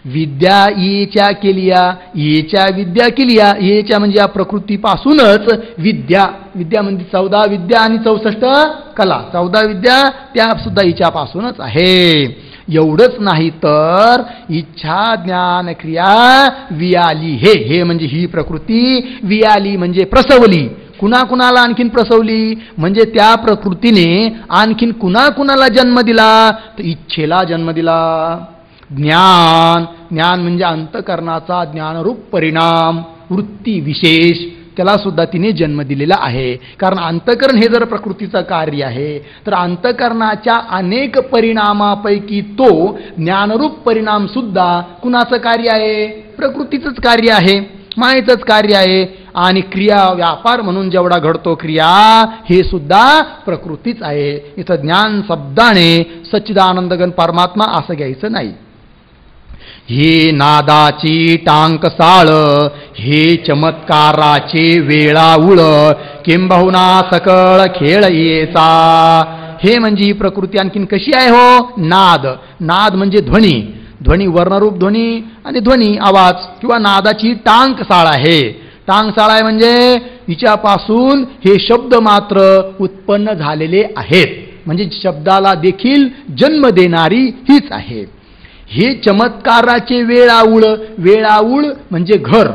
विद्या येच्या केलिया, येच्या विद्या केलिया, येच्या म्हणजे या प्रकृतीपासूनच विद्या, विद्या म्हणजे 14 विद्या आणि 64 कला, 14 विद्या त्या सुद्धा हिच्यापासूनच आहे. एवढंच नाही तर इच्छा ज्ञान क्रिया वियाली हे, हे म्हणजे ही प्रकृती, वियाली म्हणजे प्रसवली. कुणाकुणाला आणखीन प्रसवली म्हणजे त्या प्रकृतीने आणखीन कुणाकुणाला जन्म दिला, तर इच्छेला जन्म दिला. ज्ञान, ज्ञान म्हणजे अंतकरणाचा ज्ञानरूप परिणाम, वृत्ती विशेष, त्याला सुद्धा तिने जन्म दिलेला आहे. कारण अंतकरण हे जर प्रकृतीचं कार्य आहे तर अंतकरणाच्या अनेक परिणामापैकी तो ज्ञानरूप परिणाम सुद्धा कुणाचं कार्य आहे, प्रकृतीचंच कार्य आहे, मायेचंच कार्य आहे. आणि क्रिया व्यापार म्हणून जेवढा घडतो क्रिया हे सुद्धा प्रकृतीच आहे. इथं ज्ञान शब्दाने सच्चिदानंदघन परमात्मा असं घ्यायचं नाही. हे नादाची टांकसाळ, हे चमत्काराचे वेळाउळ, किंबहुना सकळ खेळ येचा. हे म्हणजे ही प्रकृती आणखीन कशी आहे हो, नाद, नाद म्हणजे ध्वनी, ध्वनी वर्णरूप ध्वनी आणि ध्वनी आवाज किंवा नादाची टांकसाळ आहे. टांगसाळ आहे म्हणजे हिच्यापासून हे शब्द मात्र उत्पन्न झालेले आहेत, म्हणजे शब्दाला देखील जन्म देणारी हीच आहे. हे चमत्काराचे वेळाऊळ, वेळाऊळ म्हणजे घर,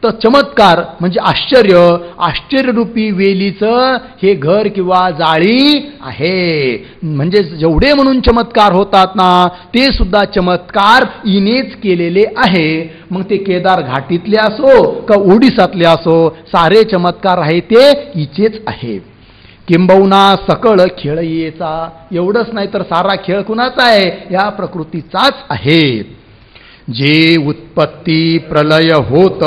तर चमत्कार म्हणजे आश्चर्य, आश्चर्यरूपी वेलीचं हे घर किंवा जाळी आहे. म्हणजे जेवढे म्हणून चमत्कार होतात ना ते सुद्धा चमत्कार इनेच केलेले आहे. मग ते केदार घाटीतले असो का ओडिसातले असो, सारे चमत्कार आहे ते हिचेच आहे. किंबहुना सकळ खेळ येचा, एवढंच नाही तर सारा खेळ कुणाचा आहे, या प्रकृतीचाच आहे. जे उत्पत्ती प्रलय होत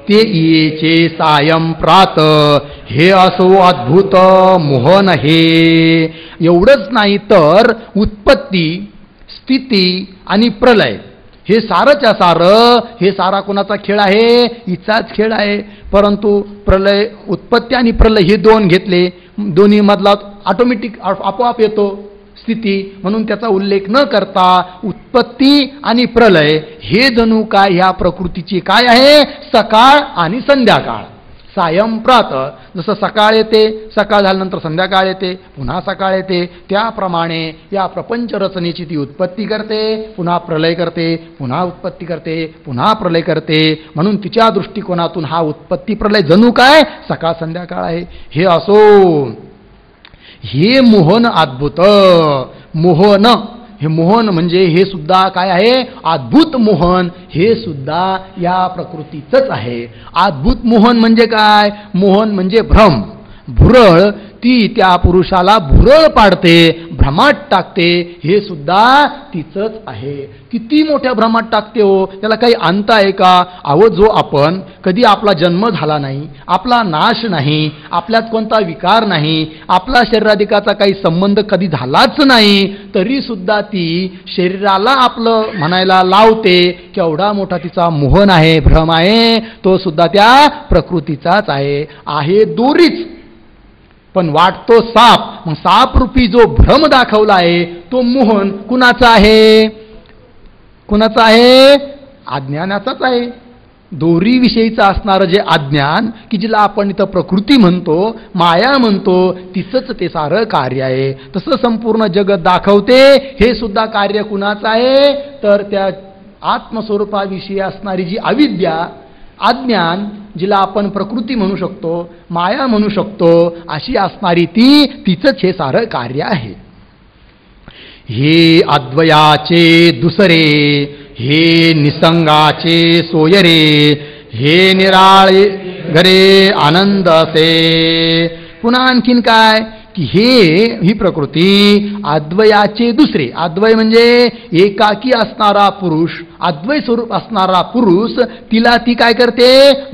ते येचे सायं प्रात, हे असो अद्भुत मोहन हे. एवढंच नाही तर उत्पत्ती, स्थिती आणि प्रलय हे सारच्या सारं, हे सारा कोणाचा खेळ आहे, हिचाच खेळ आहे. परंतु प्रलय, उत्पत्ती आणि प्रलय हे दोन घेतले, दोन्ही मधला ऑटोमॅटिक आपोआप येतो स्थिती, म्हणून त्याचा उल्लेख न करता उत्पत्ती आणि प्रलय हे जणू काय ह्या प्रकृतीची काय आहे, सकाळ आणि संध्याकाळ, सायं प्रात. जसं सकाळ येते, सकाळ झाल्यानंतर संध्याकाळ येते, पुन्हा सकाळ येते, त्याप्रमाणे या प्रपंच रचनेची ती उत्पत्ती करते, पुन्हा प्रलय करते, पुन्हा उत्पत्ती करते, पुन्हा प्रलय करते. म्हणून तिच्या दृष्टिकोनातून हा उत्पत्ती प्रलय जणू काय सकाळ संध्याकाळ आहे. हे असो हे मोहन अद्भुत, मोहन, हे मोहन म्हणजे हे सुद्धा काय आहे, अद्भुत मोहन हे सुद्धा या प्रकृतीचंच आहे. अद्भुत मोहन म्हणजे काय, मोहन म्हणजे भ्रम, भुरळ, ती त्या पुरुषाला भुरळ पाडते, भ्रमात टाकते, हे सुद्धा तिचंच आहे. किती मोठ्या भ्रमात टाकते हो, त्याला काही अंत आहे का. अहो जो आपण कधी आपला जन्म झाला नाही, आपला नाश नाही, आपल्यात कोणता विकार नाही, आपला शरीराधिकाचा काही संबंध कधी झालाच नाही, तरी सुद्धा ती शरीराला आपलं म्हणायला लावते. केवढा मोठा तिचा मोहन आहे, भ्रम आहे, तो सुद्धा त्या प्रकृतीचाच आहे दोरीच, पण वाटतो साप. मग साप रूपी जो भ्रम दाखवला आहे तो मोहन कुणाचा आहे, कुणाचा आहे, अज्ञानाचाच आहे. दोरीविषयीचं असणारं जे अज्ञान की जिला आपण इथं प्रकृती म्हणतो, माया म्हणतो, तिचंच ते सारं कार्य आहे. तसं संपूर्ण जगत दाखवते, हे सुद्धा कार्य कुणाचं आहे, तर त्या आत्मस्वरूपाविषयी असणारी जी अविद्या, अज्ञान, जिला आपण प्रकृती म्हणू शकतो, माया म्हणू शकतो, अशी असणारी ती, तिचंच हे सारं कार्य आहे. हे अद्वयाचे दुसरे, हे निसंगाचे सोयरे, हे निराळे घरे आनंद असे. पुन्हा आणखीन काय की ही प्रकृती अद्वयाचे दुसरे, अद्वय म्हणजे एकाकी असणारा पुरुष, अद्वय स्वरूप असणारा पुरुष, तिला ती काय करते,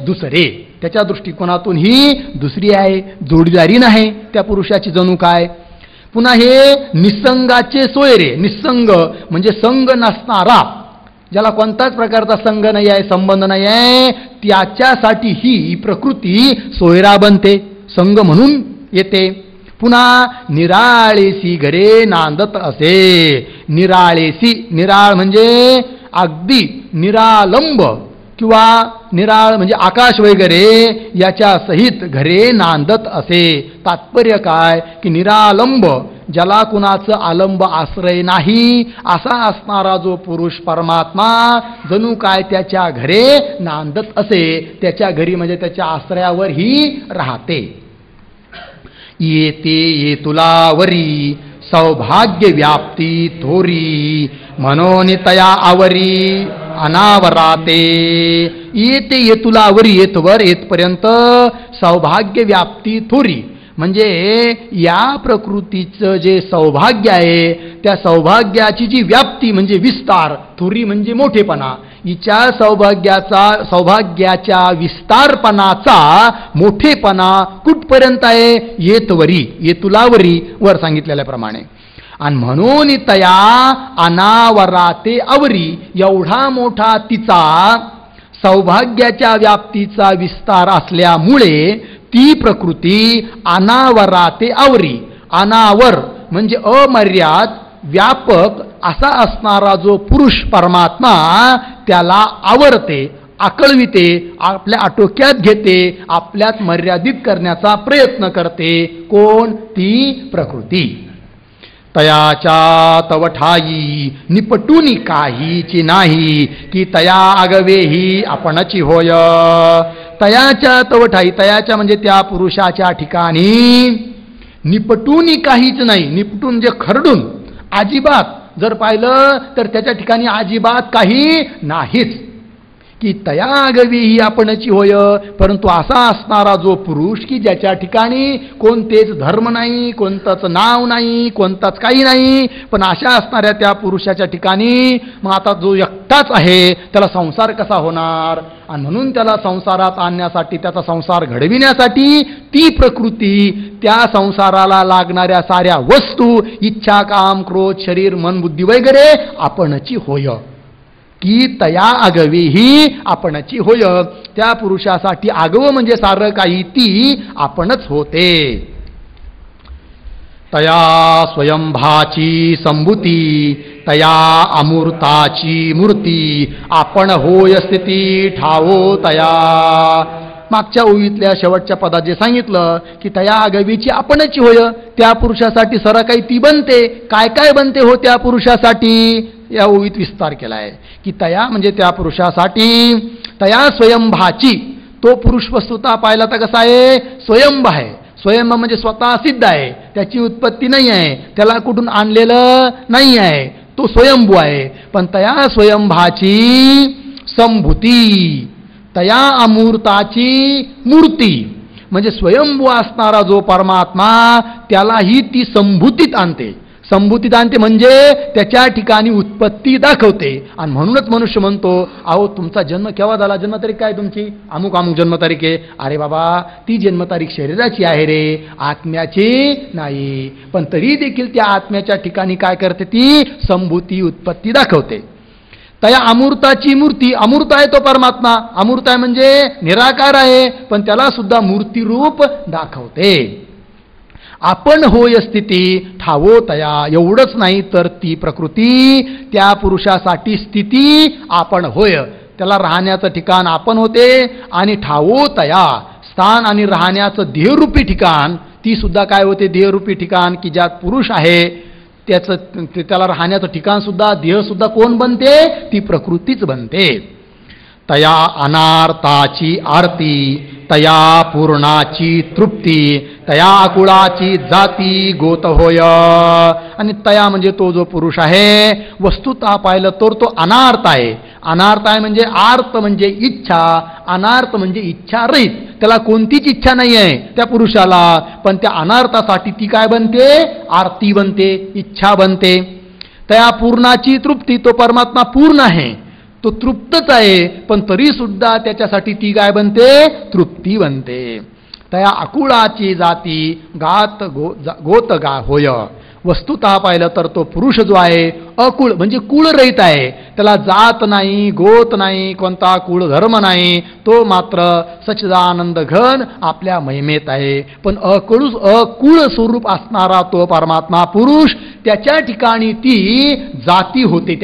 दुसरे. त्याच्या दृष्टिकोनातून ही दुसरी आहे, जोडीदारी नाही त्या पुरुषाची जणू काय. पुन्हा हे निसंगाचे सोयरे, निसंग म्हणजे संग नसणारा, ज्याला कोणताच प्रकारचा संग नाही आहे, संबंध नाही आहे, त्याच्यासाठी ही प्रकृती सोयरा बनते, संग म्हणून येते. पुन्हा निराळेसी घरे नांदत असे. निराळेसी, निराळ म्हणजे अगदी निरालंब किंवा निराळ म्हणजे आकाश वगैरे याच्या सहित घरे नांदत असे. तात्पर्य काय की निरालंब, ज्याला कुणाचं आलंब आश्रय नाही असा असणारा जो पुरुष परमात्मा जणू काय त्याच्या घरे नांदत असे, त्याच्या घरी म्हणजे त्याच्या आश्रयावर ही राहते. येते ये तुलावरी सौभाग्य व्याप्ती थोरी मनोनी तया आवरी अनावराते. येते ये तुलावरी, येतवर येतपर्यंत सौभाग्य व्याप्ती थोरी म्हणजे या प्रकृतीचं जे सौभाग्य आहे त्या सौभाग्याची जी व्याप्ती म्हणजे विस्तार, थोरी म्हणजे मोठेपणा, हिच्या सौभाग्याच्या विस्तारपणाचा मोठेपणा कुठपर्यंत आहे, येतवरी, येतुलावरी, वर सांगितलेल्याप्रमाणे. आणि म्हणून तया अनावराते आवरी, एवढा मोठा तिचा सौभाग्याच्या व्याप्तीचा विस्तार असल्यामुळे ती प्रकृती अनावराते आवरी, अनावर म्हणजे अमर्याद व्यापक असा असणारा जो पुरुष परमात्मा त्याला आवरते, आकळविते, आपल्या आटोक्यात घेते, आपल्यात मर्यादित करण्याचा प्रयत्न करते. कोण? ती प्रकृती. तयाच्या तव ठाई निपटूनी काहीची नाही की तया आगवेही आपणची होय. तयाच्या तव ठाई, तयाच्या म्हणजे त्या पुरुषाच्या ठिकाणी निपटूनी काहीच नाही. निपटून म्हणजे खरडून, अजिबात जर पाहिलं तर त्याच्या ठिकाणी अजिबात काही नाहीच. की तया आगवी ही आपणची होय, परंतु असा असणारा जो पुरुष की ज्याच्या ठिकाणी कोणतेच धर्म नाही, कोणतंच नाव नाही, कोणताच काही नाही, पण अशा असणाऱ्या त्या पुरुषाच्या ठिकाणी मग आता जो एकटाच आहे त्याला संसार कसा होणार. आणि म्हणून त्याला संसारात आणण्यासाठी, त्याचा संसार घडविण्यासाठी ती प्रकृती त्या संसाराला लागणाऱ्या साऱ्या वस्तू, इच्छा, काम, क्रोध, शरीर, मन, बुद्धी वगैरे आपणची होय. की तया आगवी ही आपणची होय, त्या पुरुषासाठी आगव म्हणजे सारं काही ती आपणच होते. तया स्वयंभाची संभूती तया अमूर्ताची मूर्ती आपण होय स्थिती ठावो तया. मागच्या ओळीतल्या शेवटच्या पदात जे सांगितलं की तया आगवीची आपणची होय, त्या पुरुषासाठी सारं काही ती बनते. काय काय बनते हो त्या पुरुषासाठी, या ओळीत विस्तार केला आहे. की तया म्हणजे त्या पुरुषासाठी, तया स्वयंभाची, तो पुरुष वस्तुता पाहिला तर कसा आहे, स्वयंभ आहे. स्वयंभ म्हणजे स्वतः सिद्ध आहे, त्याची उत्पत्ती नाही आहे, त्याला कुठून आणलेलं नाही आहे, तो स्वयंभू आहे. पण तया स्वयंभाची संभूती, तया अमूर्ताची मूर्ती म्हणजे स्वयंभू असणारा जो परमात्मा त्यालाही ती संभूतीत आणते. संभूतीत आणते म्हणजे त्याच्या ठिकाणी उत्पत्ती दाखवते. आणि म्हणूनच मनुष्य म्हणतो, अहो तुमचा जन्म केव्हा झाला, जन्मतारीख काय तुमची, अमुक अमुक जन्मतारीख आहे. अरे बाबा, ती जन्मतारीख शरीराची आहे रे, आत्म्याची नाही. पण तरी देखील त्या आत्म्याच्या ठिकाणी काय करते, ती संभूती उत्पत्ती दाखवते. तया अमूर्ताची मूर्ती, अमूर्त आहे तो परमात्मा, अमूर्त आहे म्हणजे निराकार आहे, पण त्याला सुद्धा मूर्तीरूप दाखवते. आपण होय स्थिती ठावो तया, एवढंच नाही तर ती प्रकृती त्या पुरुषासाठी स्थिती आपण होय, त्याला राहण्याचं ठिकाण आपण होते. आणि ठावो तया स्थान आणि राहण्याचं देहरूपी ठिकाण, ती सुद्धा काय होते, देहरूपी ठिकाण की ज्यात पुरुष आहे त्याचं, त्याला राहण्याचं ठिकाण सुद्धा, देह सुद्धा कोण बनते, ती प्रकृतीच बनते. तया अनार्ताची आरती तया पूर्णाची तृप्ती तया कुळाची जाती गोत होय. आणि तया म्हणजे तो जो पुरुष आहे, वस्तुतः पाहिलं तर तो अनार्थ आहे. अनार्थ आहे म्हणजे आर्त म्हणजे इच्छा, अनार्थ म्हणजे इच्छा रहित, त्याला कोणतीच इच्छा नाही आहे त्या पुरुषाला. पण त्या अनार्थासाठी ती काय बनते, आरती बनते, इच्छा बनते. तया पूर्णाची तृप्ती, तो परमात्मा पूर्ण आहे, तो तृप्तच आहे, पण तरी सुद्धा त्याच्यासाठी ती काय बनते? तृप्ती बनते. त्या आकुळाची जाती गोत गा होय. वस्तुतः पाहिलं तर तो पुरुष जो आहे अकुळ म्हणजे कुळरहित आहे. त्याला जात नाही, गोत नाही, कोणता कुळ धर्म नाही. तो मात्र सच्चिदानंद घन आपल्या महिमेत आहे. पण अकुळ स्वरूप असणारा तो परमात्मा पुरुष, त्याच्या ठिकाणी ती जाती होते.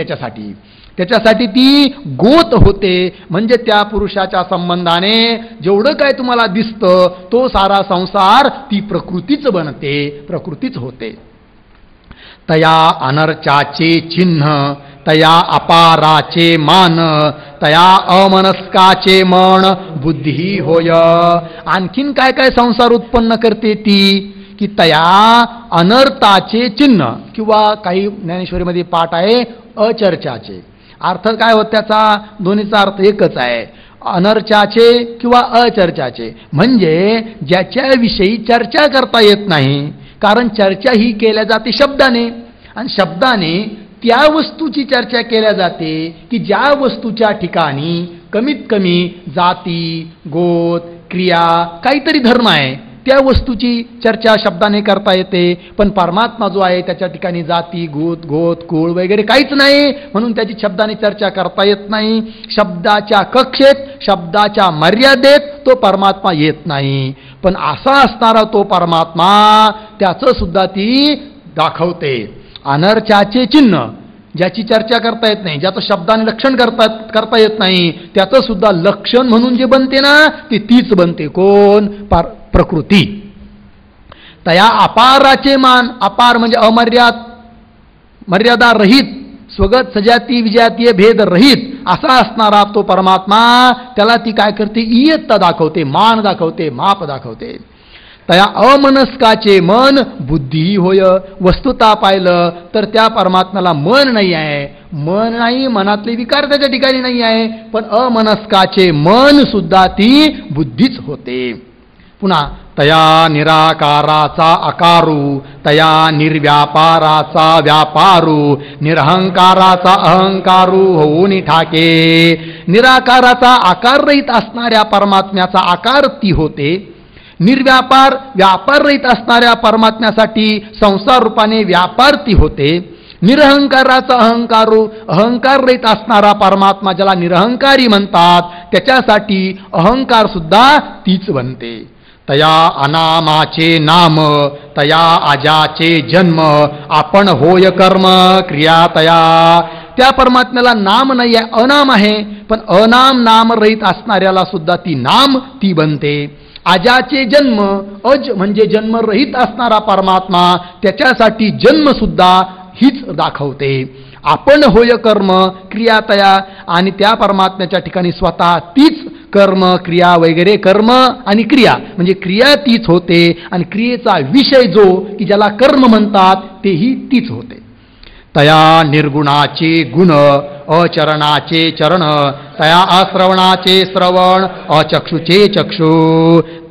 त्याच्यासाठी ती गोत होते. म्हणजे त्या पुरुषाच्या संबंधाने जेवढं काय तुम्हाला दिसतं तो सारा संसार ती प्रकृतीच बनते, प्रकृतीच होते. तया अनर्चाचे चिन्ह, तया अपाराचे मान, तया अमनस्काचे मन बुद्धी होय. आणखीन काय काय संसार उत्पन्न करते ती? की तया अनर्थाचे चिन्ह, किंवा काही ज्ञानेश्वरीमध्ये पाठ आहे अचर्चाचे. अर्थ काय होत त्याचा? दोन्हीचा अर्थ एकच आहे, अनर्चाचे किंवा अचर्चाचे. म्हणजे ज्याच्याविषयी चर्चा करता येत नाही. कारण चर्चा ही केल्या जाते शब्दाने, आणि शब्दाने त्या वस्तूची चर्चा केल्या जाते की ज्या वस्तूच्या ठिकाणी कमीत कमी जाती, गोत, क्रिया, काहीतरी धर्म आहे, त्या वस्तूची चर्चा शब्दाने करता येते. पण परमात्मा जो आहे त्याच्या ठिकाणी जाती, गोत, कुळ वगैरे काहीच नाही, म्हणून त्याची शब्दाने चर्चा करता येत नाही. शब्दाच्या कक्षेत, शब्दाच्या मर्यादेत तो परमात्मा येत नाही. पण असा असणारा तो परमात्मा त्याचं सुद्धा ती दाखवते. अनर्चाचे चिन्ह, ज्याची चर्चा करता येत नाही, ज्याचं शब्दाने लक्षण करता येत नाही, त्याचं सुद्धा लक्षण म्हणून जे बनते ना, ते तीच बनते. कोण? प्रकृती. तया अपाराचे मान, अपार म्हणजे मर्यादा रहित, स्वगत सजाती विजातीय भेद रहित असा असणारा तो परमात्मा, त्याला ती काय करते? इयत्ता दाखवते, मान दाखवते, माप दाखवते. तया अमनस्काचे मन बुद्धी होय. वस्तुता पाहिलं तर त्या परमात्म्याला मन नाही आहे. मन नाही, मनातले विकार त्याच्या ठिकाणी नाही आहे. पण अमनस्काचे मन सुद्धा ती बुद्धीच होते. पुन्हा तया निराकाराचा अकारू, तया निर्व्यापाराचा व्यापारू, निरहंकाराचा अहंकारू होऊन ठाके. निराकाराचा आकार रहित असणाऱ्या परमात्म्याचा आकार ती होते. निर्व्यापार व्यापार रहित असणाऱ्या परमात्म्यासाठी संसार रूपाने व्यापार ती होते. निरहंकाराचा अहंकार रहित असणारा परमात्मा ज्याला निरहंकारी म्हणतात, त्याच्यासाठी अहंकार सुद्धा तीच बनते. तया अनामाचे नाम, तया अजाचे जन्म, आपण होय कर्म क्रिया तया. त्या परमात्म्याला नाम नाही आहे, अनाम आहे. पण अनाम नाम रहित असणाऱ्याला सुद्धा ती नाम ती बनते. अजाचे जन्म, अज म्हणजे जन्मरहित असणारा परमात्मा, त्याच्यासाठी जन्म सुद्धा हीच दाखवते. आपण होय कर्म क्रिया तया, आणि त्या परमात्म्याच्या ठिकाणी स्वतः तीच कर्म क्रिया वगैरे, कर्म आणि क्रिया म्हणजे क्रिया तीच होते, आणि क्रियेचा विषय जो की ज्याला कर्म म्हणतात तेही तीच होते. तया निर्गुणाचे गुण, अचरणाचे चरण, तया अश्रवणाचे श्रवण, अचक्षुचे चक्षु.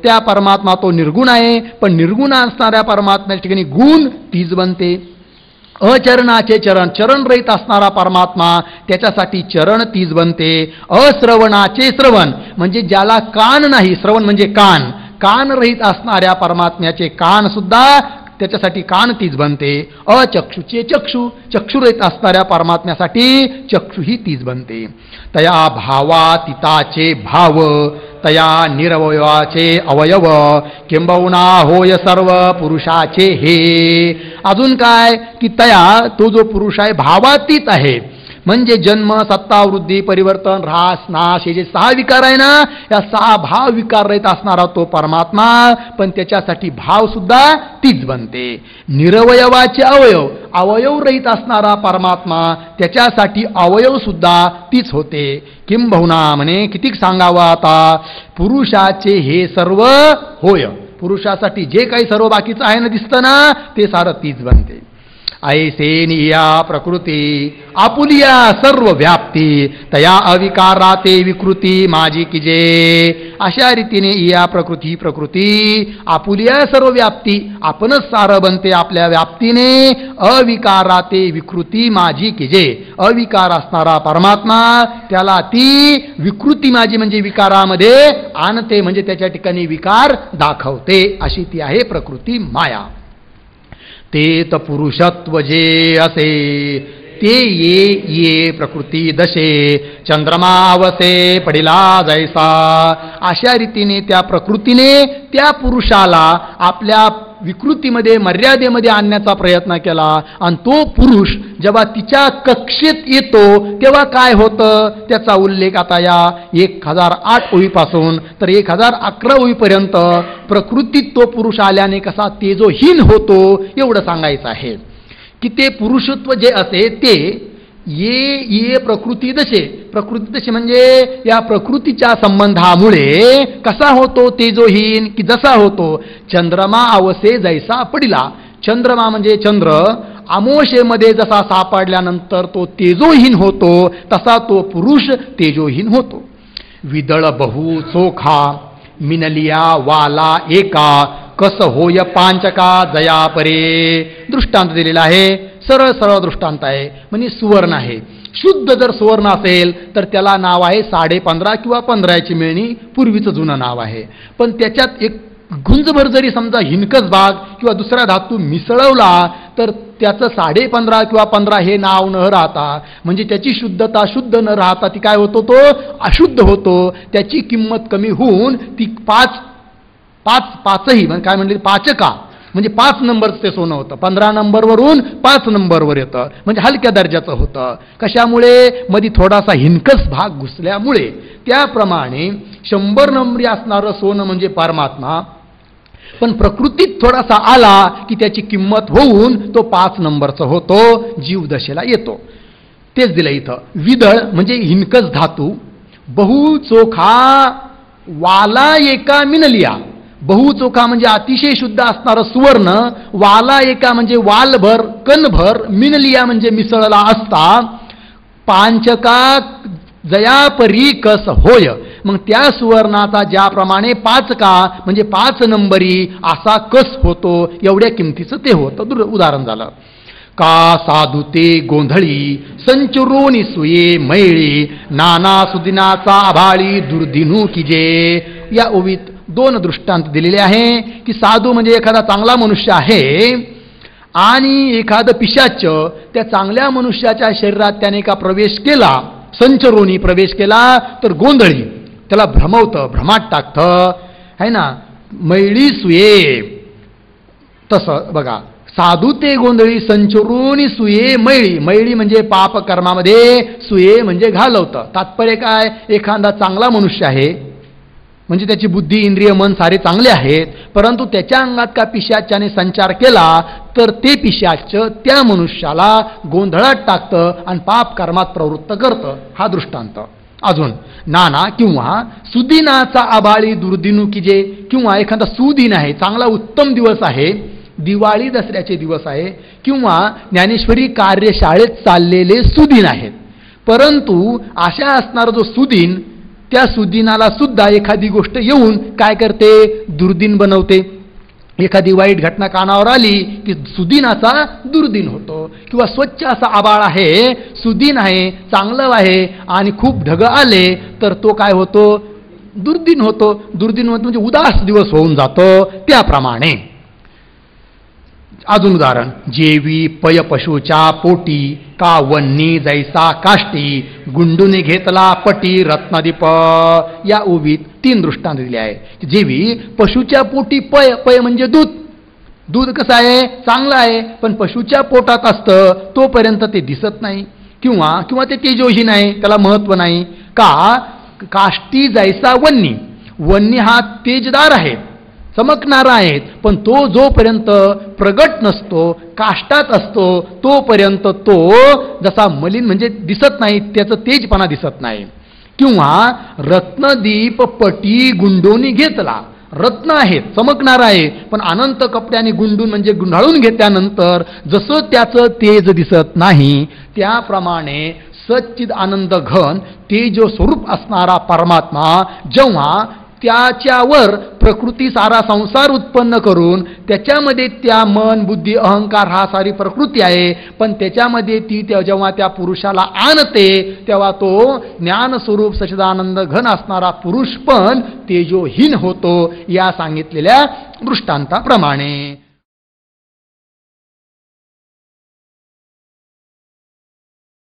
त्या परमात्मा तो निर्गुण आहे, पण निर्गुण असणाऱ्या परमात्म्याच्या ठिकाणी गुण तीच बनते. अचरणाचे चरण, चरण रहित असणारा परमात्मा त्याच्यासाठी चरण तीच बनते. अश्रवणाचे श्रवण म्हणजे ज्याला कान नाही, श्रवण म्हणजे कान, कान रहित असणाऱ्या परमात्म्याचे कान सुद्धा त्याच्यासाठी कान तीच बनते. अचक्षुचे चक्षु, चक्षुरहित असणाऱ्या परमात्म्यासाठी चक्षु ही तीच बनते. तया भावातीताचे भाव, तया निरवयवाचे अवयव, किंबहुना होय सर्व पुरुषाचे हे. अजून काय की तया तो जो पुरुष आहे भावातीत आहे, म्हणजे जन्म, सत्ता, वृद्धी, परिवर्तन, ऱ्हास, नाश हे जे 6 विकार आहे ना, या 6 भाव विकार रहित असणारा तो परमात्मा, पण त्याच्यासाठी भाव सुद्धा तीच बनते. निरवयवाचे अवयव, अवयव रहित असणारा परमात्मा त्याच्यासाठी अवयव सुद्धा तीच होते. किंबहुना म्हणे कितीक सांगावं आता, पुरुषाचे हे सर्व होय, पुरुषासाठी जे काही सर्व बाकीचं आहे ना दिसतं ना, ते सारं तीच बनते. ऐसे निया प्रकृती आपुलिया सर्व व्याप्ती तया अविकारा ते विकृती माझी किजे. अशा रीतीने या प्रकृती आपुलिया सर्व व्याप्ती, आपणच सारं बनते आपल्या व्याप्तीने. अविकारा ते विकृती माझी किजे, अविकार असणारा परमात्मा त्याला ती विकृती माझी म्हणजे विकारामध्ये आणते, म्हणजे त्याच्या ठिकाणी विकार दाखवते. अशी ती आहे प्रकृती माया. ते त पुरुषत्व जे असे ते ये प्रकृती दशे चंद्रमा अवसे पडिला जैसा. अशा रीतीने त्या प्रकृतीने त्या पुरुषाला आपल्या विकृतीमध्ये मर्यादेमध्ये आणण्याचा प्रयत्न केला, आणि तो पुरुष जेव्हा तिच्या कक्षेत येतो तेव्हा काय होतं त्याचा उल्लेख आता या 1008 ओळीपासून तर 1011 ओळीपर्यंत प्रकृतीत तो पुरुष आल्याने कसा तेजोहीन होतो एवढं सांगायचं आहे. की ते पुरुषत्व जे असे ते ये प्रकृती दशे म्हणजे या प्रकृतीच्या संबंधामुळे कसा होतो तेजोहीन, की जसा होतो चंद्रमा अवसे जैसा पडिला. चंद्रमा म्हणजे चंद्र अमोशेमध्ये जसा सापडल्यानंतर तो तेजोहीन होतो तसा तो पुरुष तेजोहीन होतो. विदळ बहु चोखा मिनलिया वाला एका कस होय पांचका जया परे. दृष्टांत दिलेला आहे, सरळ सरळ दृष्टांत आहे. म्हणजे सुवर्ण आहे, शुद्ध जर सुवर्ण असेल तर त्याला नाव आहे 15.5 किंवा 15ची मिळणी, पूर्वीचं जुनं नाव आहे. पण त्याच्यात एक गुंजभर जरी समजा हिनकस भाग किंवा दुसरा धातू मिसळवला तर त्याचं 15.5 किंवा 15 हे नाव न राहता, म्हणजे त्याची शुद्धता शुद्ध न राहता ती काय होतो, तो अशुद्ध होतो. त्याची किंमत कमी होऊन ती पाचही काय म्हणले पाचका म्हणजे 5 नंबरचं ते सोनं होतं. 15 नंबरवरून 5 नंबरवर येतं, म्हणजे हलक्या दर्जाचं होतं. कशामुळे मध्ये थोडासा हिनकस भाग घुसल्यामुळे. त्याप्रमाणे 100 नंबरी असणारं सोनं म्हणजे परमात्मा, पण प्रकृतीत थोडासा आला की त्याची किंमत होऊन तो 5 नंबरचा होतो, जीवदशेला येतो. तेच दिलं इथं. विदळ म्हणजे हिनकस धातू, बहुचोखा वाला एका मिनलिया. बहुचोखा म्हणजे अतिशय शुद्ध असणारं सुवर्ण, वाला एका म्हणजे वालभर कणभर, मिनलिया म्हणजे मिसळला असता, पांचका जयापरी कस होय. मग त्या सुवर्णाचा ज्याप्रमाणे 5का म्हणजे 5 नंबरी असा कस होतो एवढ्या किमतीचं ते होतं. उदाहरण झालं. का साधू ते गोंधळी संचुरोनी सुये मैळी नाना सुदिनाचा आभाळी दुर्दिनू किजे. या ओवीत 2 दृष्टांत दिलेले आहे की साधू म्हणजे एखादा चांगला मनुष्य आहे आणि एखादं पिशाच त्या चांगल्या मनुष्याच्या शरीरात त्याने का प्रवेश केला, संचरोनी प्रवेश केला तर गोंधळी त्याला भ्रमवतं, भ्रमात टाकतं है ना. मैळी सुये तसं बघा, साधू ते गोंधळी संचरोनी सुये मैळी. मैळी म्हणजे पाप कर्मामध्ये, सुये म्हणजे घालवतं. तात्पर्य काय, एखादा चांगला मनुष्य आहे म्हणजे त्याची बुद्धी इंद्रिय मन सारे चांगले आहेत, परंतु त्याच्या अंगात का पिशाच्याने संचार केला तर ते पिशाच त्या मनुष्याला गोंधळात टाकतं आणि पाप कर्मात प्रवृत्त करतं. हा दृष्टांत. अजून नाना किंवा सुदिनाचा आभाळी दुर्दिनू किजे. किंवा एखादा सुदिन आहे, चांगला उत्तम दिवस आहे, दिवाळी दसऱ्याचे दिवस आहे किंवा ज्ञानेश्वरी कार्यशाळेत चाललेले सुदिन आहेत, परंतु अशा असणारा जो सुदिन त्या सुदिनाला सुद्धा एखादी गोष्ट येऊन काय करते, दुर्दिन बनवते. एखादी वाईट घटना कानावर आली की सुदिनाचा दुर्दिन होतो. किंवा स्वच्छ असा आभाळ आहे, सुदिन आहे, चांगलं आहे आणि खूप ढग आले तर तो काय होतो, दुर्दिन होतो. दुर्दिन होतो म्हणजे उदास दिवस होऊन जातो. त्याप्रमाणे अजून उदाहरण. जेवी पय पशुच्या पोटी का वन्नी जैसा काष्टी गुंडूने घेतला पटी रत्नदीप. या ओवीत 3 दृष्टांत दिले आहे. जेवी पशुच्या पोटी पय, पय म्हणजे दूध. दूध कसं आहे, चांगलं आहे, पण पशुच्या पोटात असतं तोपर्यंत ते दिसत नाही किंवा ते तेजोहीन आहे, त्याला महत्व नाही. का काष्टी जैसा वन्नी. वन्नी हा तेजदार आहे, चमकणारा आहेत, पण तो जोपर्यंत प्रगट नसतो, काष्टात असतो, तोपर्यंत तो जसा मलिन म्हणजे दिसत नाही, त्याचं तेजपणा दिसत नाही. किंवा रत्नदीप पटी गुंडोनी घेतला. रत्न आहे, चमकणार आहे, पण अनंत कपड्याने गुंडून म्हणजे गुंडाळून घेतल्यानंतर जसं त्याचं तेज दिसत नाही, त्याप्रमाणे सच्चिद आनंद घन तेज स्वरूप असणारा परमात्मा जेव्हा त्याच्यावर प्रकृती सारा संसार उत्पन्न करून त्याच्यामध्ये त्या मन बुद्धी अहंकार हा सारी प्रकृती आहे, पण त्याच्यामध्ये ती जेव्हा त्या पुरुषाला आणते तेव्हा तो ज्ञानस्वरूप सच्चिदानंद घन असणारा पुरुष पण तेजोहीन होतो, या सांगितलेल्या दृष्टांताप्रमाणे.